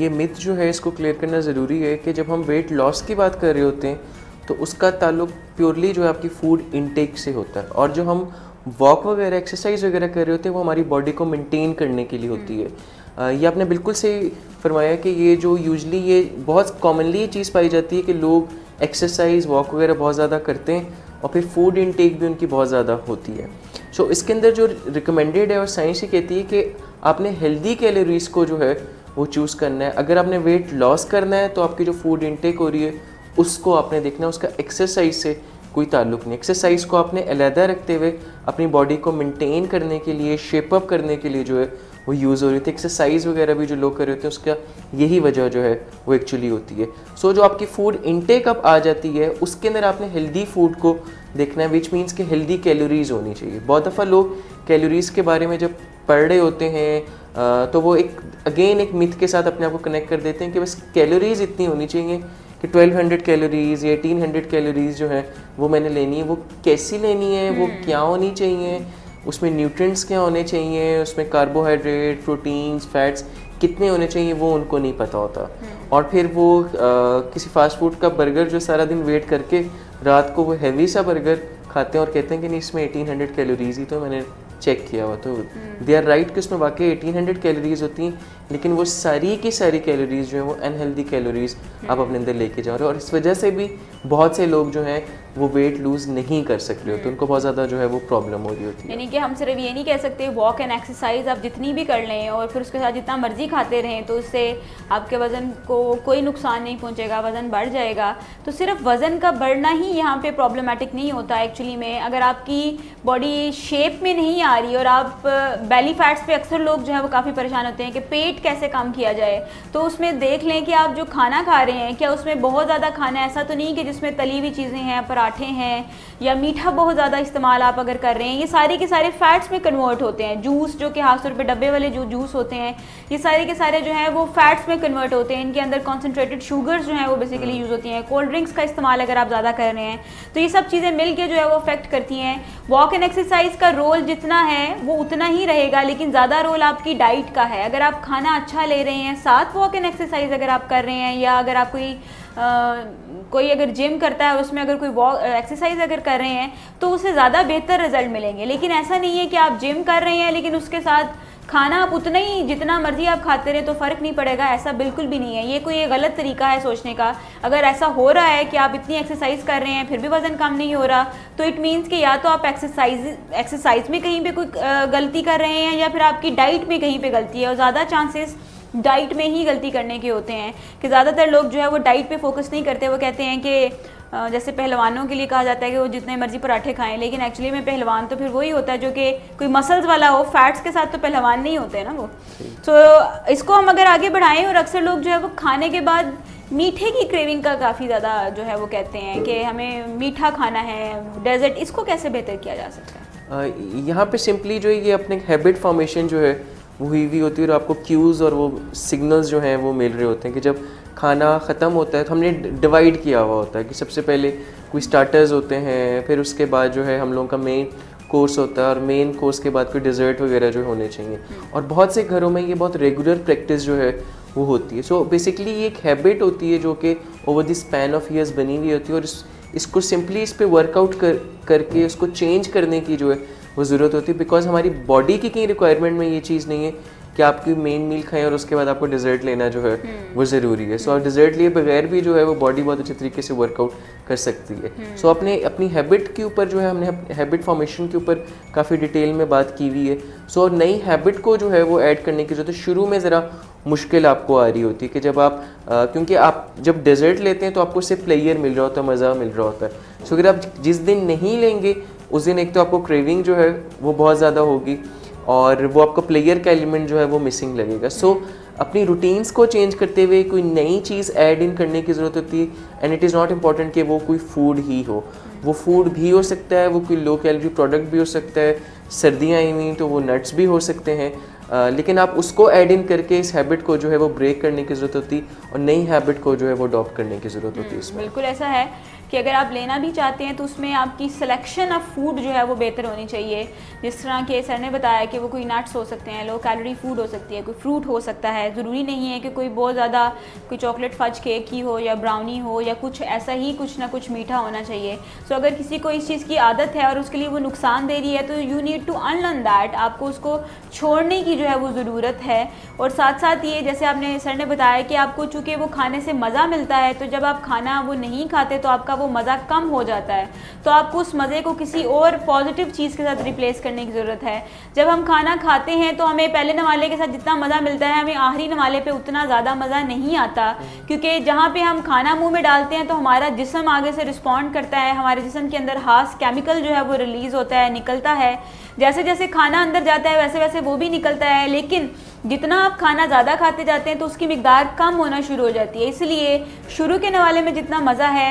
ये मिथ जो है इसको क्लियर करना ज़रूरी है कि जब हम वेट लॉस की बात कर रहे होते हैं तो उसका ताल्लुक प्योरली जो है आपकी फूड इनटेक से होता है, और जो हम वॉक वगैरह एक्सरसाइज वगैरह कर रहे होते हैं वो हमारी बॉडी को मेंटेन करने के लिए होती है। ये आपने बिल्कुल सही फरमाया कि ये जो यूजली ये बहुत कॉमनली ये चीज़ पाई जाती है कि लोग एक्सरसाइज वॉक वगैरह बहुत ज़्यादा करते हैं और फिर फूड इनटेक भी उनकी बहुत ज़्यादा होती है। सो इसके अंदर जो रिकमेंडेड है और साइंस ही कहती है कि आपने हेल्दी कैलोरीज को जो है वो चूज़ करना है। अगर आपने वेट लॉस करना है तो आपकी जो फूड इनटेक हो रही है उसको आपने देखना है, उसका एक्सरसाइज से कोई ताल्लुक नहीं। एक्सरसाइज को आपने अलहदा रखते हुए अपनी बॉडी को मेंटेन करने के लिए, शेप अप करने के लिए जो है वो यूज़ हो रही थी। एक्सरसाइज वगैरह भी जो लोग कर रहे होते हैं उसका यही वजह जो है वो एक्चुअली होती है। सो जो आपकी फूड इनटेक अप आ जाती है उसके अंदर आपने हेल्दी फूड को देखना है, विच मीन्स कि हेल्दी कैलोरीज होनी चाहिए। बहुत दफ़ा लोग कैलोरीज के बारे में जब पढ़ रहे होते हैं तो वो एक मिथ के साथ अपने आप को कनेक्ट कर देते हैं कि बस कैलोरीज इतनी होनी चाहिए कि 1200 कैलोरीज़ या 1800 कैलोरीज़ जो है वो मैंने लेनी है। वो कैसी लेनी है, वो क्या होनी चाहिए, उसमें न्यूट्रिएंट्स क्या होने चाहिए, उसमें कार्बोहाइड्रेट, प्रोटीन्स, फैट्स कितने होने चाहिए वो उनको नहीं पता होता। और फिर वो किसी फास्ट फूड का बर्गर जो सारा दिन वेट करके रात को वो हैवी सा बर्गर खाते हैं और कहते हैं कि नहीं इसमें 1800 कैलोरीज़ ही तो मैंने चेक किया हुआ, तो दे आर राइट कि उसमें वाकई 1800 कैलोरीज़ होती हैं, लेकिन वो सारी की सारी कैलोरीज़ जो है वो अनहेल्दी कैलोरीज़ आप अपने अंदर लेके जा रहे हो। और इस वजह से भी बहुत से लोग जो हैं वो वेट लूज़ नहीं कर सकते हो, तो उनको बहुत ज़्यादा जो है वो प्रॉब्लम हो रही होती है। यानी कि हम सिर्फ ये नहीं कह सकते वॉक एंड एक्सरसाइज आप जितनी भी कर लें और फिर उसके साथ जितना मर्जी खाते रहें तो उससे आपके वज़न को कोई नुकसान नहीं पहुंचेगा, वज़न बढ़ जाएगा। तो सिर्फ वज़न का बढ़ना ही यहाँ पे प्रॉब्लमेटिक नहीं होता एक्चुअली में। अगर आपकी बॉडी शेप में नहीं आ रही और आप बेली फैट्स पे अक्सर लोग जो है वो काफ़ी परेशान होते हैं कि पेट कैसे कम किया जाए, तो उसमें देख लें कि आप जो खाना खा रहे हैं क्या उसमें बहुत ज़्यादा खाना, ऐसा तो नहीं कि जिसमें तली हुई चीज़ें हैं, पराठे हैं या मीठा बहुत ज़्यादा इस्तेमाल आप अगर कर रहे हैं, ये सारे के सारे फैट्स में कन्वर्ट होते हैं। जूस जो कि खास तौर पे डब्बे वाले जो जूस होते हैं ये सारे के सारे जो हैं वो फैट्स में कन्वर्ट होते हैं, इनके अंदर कॉन्सेंट्रेटेड शुगर्स जो हैं वो बेसिकली यूज़ होती हैं। कोल्ड ड्रिंक्स का इस्तेमाल अगर आप ज़्यादा कर रहे हैं तो ये सब चीज़ें मिल के जो है वो अफेक्ट करती हैं। वॉक एंड एक्सरसाइज का रोल जितना है वो उतना ही रहेगा, लेकिन ज़्यादा रोल आपकी डाइट का है। अगर आप खाना अच्छा ले रहे हैं, साथ वॉक एंड एक्सरसाइज अगर आप कर रहे हैं, या अगर आप कोई अगर जिम करता है उसमें अगर कोई वॉक एक्सरसाइज अगर कर रहे हैं तो उससे ज़्यादा बेहतर रिजल्ट मिलेंगे। लेकिन ऐसा नहीं है कि आप जिम कर रहे हैं लेकिन उसके साथ खाना आप उतना ही जितना मर्जी आप खाते रहे तो फ़र्क नहीं पड़ेगा, ऐसा बिल्कुल भी नहीं है। ये कोई गलत तरीका है सोचने का। अगर ऐसा हो रहा है कि आप इतनी एक्सरसाइज कर रहे हैं फिर भी वज़न कम नहीं हो रहा तो इट मीन्स कि या तो आप एक्सरसाइज में कहीं पे कोई गलती कर रहे हैं या फिर आपकी डाइट में कहीं पे गलती है। और ज़्यादा चांसेस डाइट में ही गलती करने के होते हैं कि ज़्यादातर लोग जो है वो डाइट पे फोकस नहीं करते। वो कहते हैं कि जैसे पहलवानों के लिए कहा जाता है कि वो जितने मर्जी पराठे खाएं, लेकिन एक्चुअली में पहलवान तो फिर वही होता है जो कि कोई मसल्स वाला हो, फैट्स के साथ तो पहलवान नहीं होते हैं ना वो। तो इसको हम अगर आगे बढ़ाएं, और अक्सर लोग जो है वो खाने के बाद मीठे की क्रेविंग का काफ़ी ज़्यादा जो है वो कहते हैं कि हमें मीठा खाना है, डेजर्ट, इसको कैसे बेहतर किया जा सकता है? यहाँ पे सिंपली जो है ये अपने हैबिट फॉर्मेशन जो है वो हुई होती है और आपको क्यूज़ और वो सिग्नल्स जो हैं वो मिल रहे होते हैं कि जब खाना ख़त्म होता है तो हमने डिवाइड किया हुआ होता है कि सबसे पहले कोई स्टार्टर्स होते हैं, फिर उसके बाद जो है हम लोगों का मेन कोर्स होता है और मेन कोर्स के बाद कोई डिज़र्ट वगैरह जो होने चाहिए। और बहुत से घरों में ये बहुत रेगुलर प्रैक्टिस जो है वो होती है। सो बेसिकली ये एक हैबिट होती है जो कि over the span of years बनी हुई होती है, और इसको सिंपली इस पे वर्कआउट करके उसको चेंज करने की जो है वो ज़रूरत होती है, बिकॉज हमारी बॉडी की कहीं रिक्वायरमेंट में ये चीज़ नहीं है कि आपकी मेन मील खाएं और उसके बाद आपको डिज़र्ट लेना जो है वो ज़रूरी है। सो डिज़र्ट लिए बगैर भी जो है वो बॉडी बहुत अच्छे तरीके से वर्कआउट कर सकती है। सो अपनी हैबिट के ऊपर जो है हमने हैबिट फॉर्मेशन के ऊपर काफ़ी डिटेल में बात की हुई है। सो नई हैबिट को जो है वो ऐड करने की जरूरत है। शुरू में ज़रा मुश्किल आपको आ रही होती है कि जब आप क्योंकि आप जब डेजर्ट लेते हैं तो आपको सिर्फ प्लेयर मिल रहा होता है, मज़ा मिल रहा होता है। सो अगर आप जिस दिन नहीं लेंगे उस दिन एक तो आपको क्रेविंग जो है वो बहुत ज़्यादा होगी और वो आपका प्लेयर का एलिमेंट जो है वो मिसिंग लगेगा। सो अपनी रूटीन्स को चेंज करते हुए कोई नई चीज़ ऐड इन करने की ज़रूरत होती है। And it is not important कि वो कोई फूड ही हो, वो फूड भी हो सकता है, वो कोई लो कैलोरी प्रोडक्ट भी हो सकता है, सर्दियाँ आई हुई तो वो नट्स भी हो सकते हैं, लेकिन आप उसको ऐड इन करके इस हैबिट को जो है वो ब्रेक करने की ज़रूरत होती है और नई हैबिट को जो है वो अडॉप्ट करने की ज़रूरत होती है इसमें। बिल्कुल ऐसा है कि अगर आप लेना भी चाहते हैं तो उसमें आपकी सिलेक्शन ऑफ फूड जो है वो बेहतर होनी चाहिए। जिस तरह के सर ने बताया कि वो कोई नट्स हो सकते हैं, लो कैलोरी फूड हो सकती है, कोई फ्रूट हो सकता है, ज़रूरी नहीं है कि कोई बहुत ज़्यादा कोई चॉकलेट फज केक ही हो या ब्राउनी हो या कुछ ऐसा ही कुछ ना कुछ मीठा होना चाहिए। सो अगर किसी को इस चीज़ की आदत है और उसके लिए वो नुकसान दे रही है तो you need to unlearn that, आपको उसको छोड़ने की जो है वो ज़रूरत है। और साथ साथ ये जैसे आपने सर ने बताया कि आपको चूँकि वो खाने से मज़ा मिलता है तो जब आप खाना वो नहीं खाते तो आपका वो मज़ा कम हो जाता है, तो आपको उस मज़े को किसी और पॉजिटिव चीज़ के साथ रिप्लेस करने की ज़रूरत है। जब हम खाना खाते हैं तो हमें पहले नवाले के साथ जितना मज़ा मिलता है हमें आखिरी नवाले पे उतना ज़्यादा मज़ा नहीं आता, क्योंकि जहाँ पे हम खाना मुंह में डालते हैं तो हमारा जिस्म आगे से रिस्पॉन्ड करता है, हमारे जिस्म के अंदर खास केमिकल जो है वो रिलीज़ होता है, निकलता है। जैसे जैसे खाना अंदर जाता है वैसे वैसे वो भी निकलता है, लेकिन जितना आप खाना ज़्यादा खाते जाते हैं तो उसकी मिकदार कम होना शुरू हो जाती है। इसलिए शुरू के नवाले में जितना मज़ा है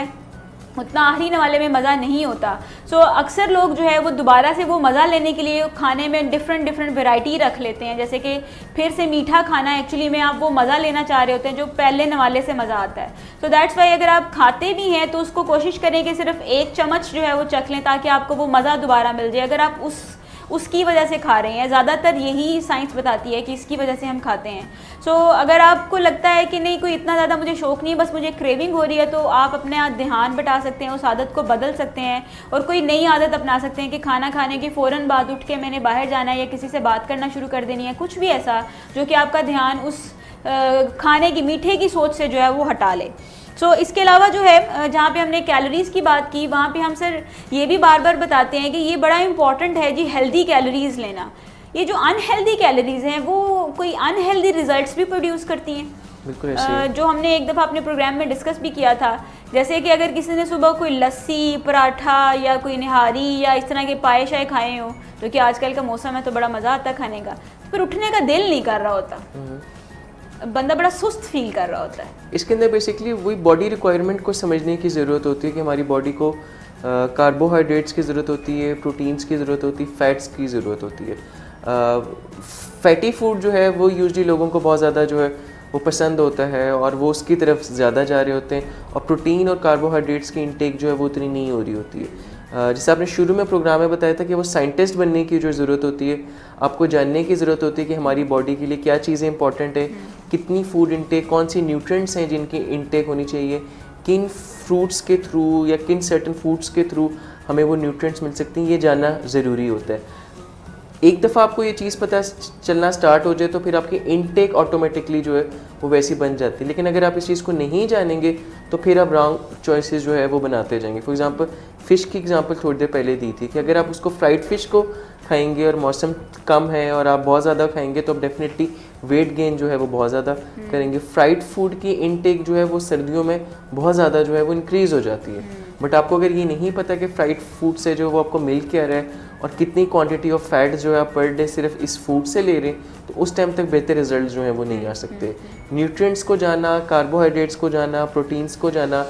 उतना आखिरी नवाले में मज़ा नहीं होता। सो अक्सर लोग जो है वो दोबारा से वो मज़ा लेने के लिए खाने में डिफरेंट वैरायटी रख लेते हैं, जैसे कि फिर से मीठा खाना एक्चुअली में आप वो मज़ा लेना चाह रहे होते हैं जो पहले नवाले से मज़ा आता है। सो दैट्स वाई अगर आप खाते भी हैं तो उसको कोशिश करें कि सिर्फ एक चम्मच जो है वो चख लें ताकि आपको वो मज़ा दोबारा मिल जाए। अगर आप उसकी वजह से खा रहे हैं, ज़्यादातर यही साइंस बताती है कि इसकी वजह से हम खाते हैं। सो अगर आपको लगता है कि नहीं कोई इतना ज़्यादा मुझे शौक़ नहीं, बस मुझे क्रेविंग हो रही है, तो आप अपने ध्यान बटा सकते हैं, उस आदत को बदल सकते हैं और कोई नई आदत अपना सकते हैं कि खाना खाने के फ़ौरन बाद उठ के मैंने बाहर जाना है या किसी से बात करना शुरू कर देनी है, कुछ भी ऐसा जो कि आपका ध्यान उस खाने की मीठे की सोच से जो है वो हटा ले। सो इसके अलावा जो है जहाँ पे हमने कैलोरीज़ की बात की वहाँ पे हम सर ये भी बार बार बताते हैं कि ये बड़ा इंपॉर्टेंट है जी, हेल्दी कैलोरीज़ लेना। ये जो अनहेल्दी कैलोरीज़ हैं वो कोई अनहेल्दी रिजल्ट्स भी प्रोड्यूस करती हैं। बिल्कुल ऐसे जो हमने एक दफ़ा अपने प्रोग्राम में डिस्कस भी किया था, जैसे कि अगर किसी ने सुबह कोई लस्सी, पराठा या कोई निहारी या इस तरह के पाए शाए खाए हों, जो कि आजकल का मौसम है तो बड़ा मज़ा आता खाने का, तो फिर उठने का दिल नहीं कर रहा होता, बंदा बड़ा सुस्त फील कर रहा होता है। इसके अंदर बेसिकली वही बॉडी रिक्वायरमेंट को समझने की ज़रूरत होती है कि हमारी बॉडी को कार्बोहाइड्रेट्स की ज़रूरत होती है, प्रोटीन्स की ज़रूरत होती है, फैट्स की ज़रूरत होती है। फैटी फूड जो है वो यूजली लोगों को बहुत ज़्यादा जो है वो पसंद होता है और वो उसकी तरफ ज़्यादा जा रहे होते हैं, और प्रोटीन और कार्बोहाइड्रेट्स की इंटेक जो है वो उतनी नहीं हो रही होती है। जैसे आपने शुरू में प्रोग्राम में बताया था कि वो साइंटिस्ट बनने की जो ज़रूरत होती है, आपको जानने की ज़रूरत होती है कि हमारी बॉडी के लिए क्या चीज़ें इंपॉर्टेंट है, कितनी फूड इंटेक, कौन सी न्यूट्रिएंट्स हैं जिनकी इंटेक होनी चाहिए, किन फ्रूट्स के थ्रू या किन सर्टन फूड्स के थ्रू हमें वो न्यूट्रिएंट्स मिल सकती हैं, ये जानना ज़रूरी होता है। एक दफ़ा आपको ये चीज़ पता चलना स्टार्ट हो जाए तो फिर आपकी इनटेक ऑटोमेटिकली जो है वो वैसी बन जाती है। लेकिन अगर आप इस चीज़ को नहीं जानेंगे तो फिर आप रॉन्ग चॉइसेस जो है वो बनाते जाएंगे। फॉर एग्जांपल फ़िश की एग्जांपल थोड़ी देर पहले दी थी कि अगर आप उसको फ्राइड फ़िश को खाएंगे और मौसम कम है और आप बहुत ज़्यादा खाएंगे तो आप डेफिनेटली वेट गेन जो है वो बहुत ज़्यादा करेंगे। फ्राइड फूड की इनटेक जो है वो सर्दियों में बहुत ज़्यादा जो है वो इंक्रीज़ हो जाती है। बट आपको अगर ये नहीं पता कि फ्राइड फूड से जो वो आपको मिल क्या रहा है और कितनी क्वांटिटी ऑफ फैट जो है आप पर डे सिर्फ इस फूड से ले रहे हैं, तो उस टाइम तक बेहतर रिजल्ट जो है वो नहीं आ सकते। न्यूट्रिएंट्स को जाना, कार्बोहाइड्रेट्स को जाना, प्रोटीन्स को जाना,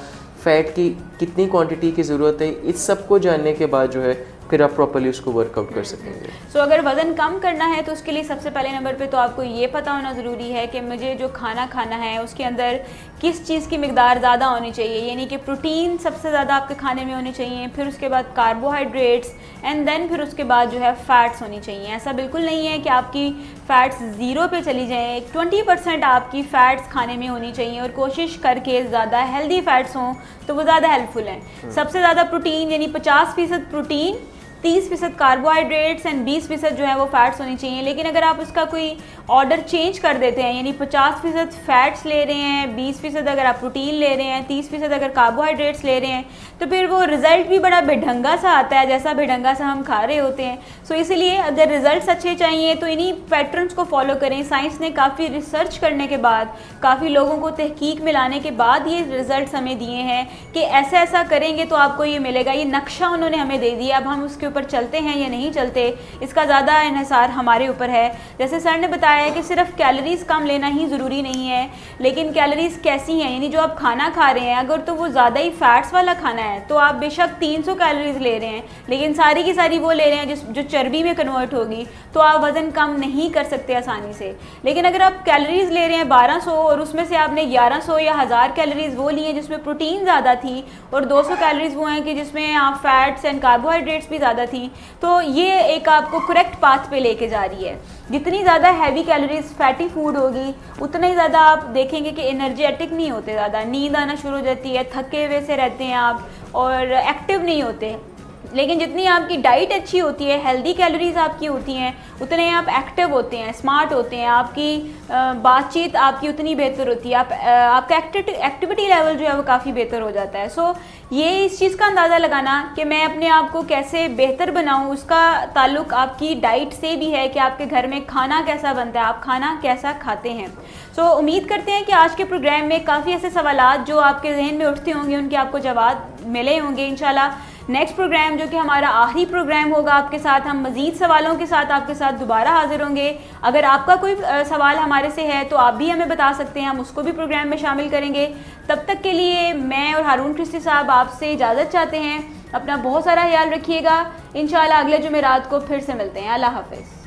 फ़ैट की कितनी क्वांटिटी की ज़रूरत है, इस सब को जानने के बाद जो है फिर आप प्रॉपर्ली उसको वर्कआउट कर सकेंगे। सो अगर वज़न कम करना है तो उसके लिए सबसे पहले नंबर पे तो आपको ये पता होना ज़रूरी है कि मुझे जो खाना खाना है उसके अंदर किस चीज़ की मिकदार ज़्यादा होनी चाहिए, यानी कि प्रोटीन सबसे ज़्यादा आपके खाने में होने चाहिए, फिर उसके बाद कार्बोहाइड्रेट्स एंड देन फिर उसके बाद जो है फ़ैट्स होनी चाहिए। ऐसा बिल्कुल नहीं है कि आपकी फ़ैट्स ज़ीरो पे चली जाएँ, 20% आपकी फ़ैट्स खाने में होनी चाहिए और कोशिश करके ज़्यादा हेल्दी फ़ैट्स हों तो वो ज़्यादा हेल्पफुल हैं। सबसे ज़्यादा प्रोटीन यानी 50% प्रोटीन, 30% कार्बोहाइड्रेट्स एंड 20% जो है वो फैट्स होनी चाहिए। लेकिन अगर आप उसका कोई ऑर्डर चेंज कर देते हैं, यानी 50% फैट्स ले रहे हैं, 20% अगर आप प्रोटीन ले रहे हैं, 30% अगर कार्बोहाइड्रेट्स ले रहे हैं, तो फिर वो रिज़ल्ट भी बड़ा बेढंगा सा आता है, जैसा बेढंगा सा हम खा रहे होते हैं। सो इसीलिए अगर रिज़ल्ट्स अच्छे चाहिए तो इन्हीं पैटर्न्स को फॉलो करें। साइंस ने काफ़ी रिसर्च करने के बाद, काफ़ी लोगों को तहकीक में लाने के बाद ये रिज़ल्ट हमें दिए हैं कि ऐसा ऐसा करेंगे तो आपको ये मिलेगा। ये नक्शा उन्होंने हमें दे दिया, अब हम उसके ऊपर चलते हैं या नहीं चलते इसका ज़्यादा इन्हिसार हमारे ऊपर है। जैसे सर ने बताया है कि सिर्फ कैलोरीज़ कम लेना ही ज़रूरी नहीं है, लेकिन कैलोरीज़ कैसी हैं, यानी जो आप खाना खा रहे हैं अगर तो वो ज़्यादा ही फैट्स वाला खाना है तो आप बेशक 300 कैलोरीज़ ले रहे हैं, लेकिन सारी की सारी वो ले रहे हैं जो चर्बी में कन्वर्ट होगी, तो आप वज़न कम नहीं कर सकते आसानी से। लेकिन अगर आप कैलोरीज़ ले रहे हैं 1200 और उसमें से आपने 1100 या 1000 कैलोरीज़ वो ली हैं जिसमें प्रोटीन ज़्यादा थी और 200 कैलोरीज़ वो हैं कि जिसमें आप फैट्स एंड कार्बोहाइड्रेट्स भी ज़्यादा थी, तो ये एक आपको करेक्ट पाथ पे लेके जा रही है। जितनी ज़्यादा हैवी कैलोरीज फैटी फूड होगी उतना ही ज़्यादा आप देखेंगे कि एनर्जेटिक नहीं होते, ज़्यादा नींद आना शुरू हो जाती है, थके हुए से रहते हैं आप और एक्टिव नहीं होते। लेकिन जितनी आपकी डाइट अच्छी होती है, हेल्दी कैलोरीज आपकी होती हैं, उतने आप एक्टिव होते हैं, स्मार्ट होते हैं, आपकी बातचीत आपकी उतनी बेहतर होती है, आपका एक्टिविटी लेवल जो है वो काफ़ी बेहतर हो जाता है। सो ये इस चीज़ का अंदाज़ा लगाना कि मैं अपने आप को कैसे बेहतर बनाऊं, उसका ताल्लुक आपकी डाइट से भी है कि आपके घर में खाना कैसा बनता है, आप खाना कैसा खाते हैं। सो उम्मीद करते हैं कि आज के प्रोग्राम में काफ़ी ऐसे सवालात जो आपके जहन में उठते होंगे उनके आपको जवाब मिले होंगे। इंशाल्लाह नेक्स्ट प्रोग्राम जो कि हमारा आखिरी प्रोग्राम होगा आपके साथ, हम मज़ीद सवालों के साथ आपके साथ दोबारा हाजिर होंगे। अगर आपका कोई सवाल हमारे से है तो आप भी हमें बता सकते हैं, हम उसको भी प्रोग्राम में शामिल करेंगे। तब तक के लिए मैं और हारून क्रिस्टी साहब आपसे इजाज़त चाहते हैं। अपना बहुत सारा ख्याल रखिएगा। इंशाल्लाह अगले जुमेरात को फिर से मिलते हैं। अल्लाह हाफ़िज़।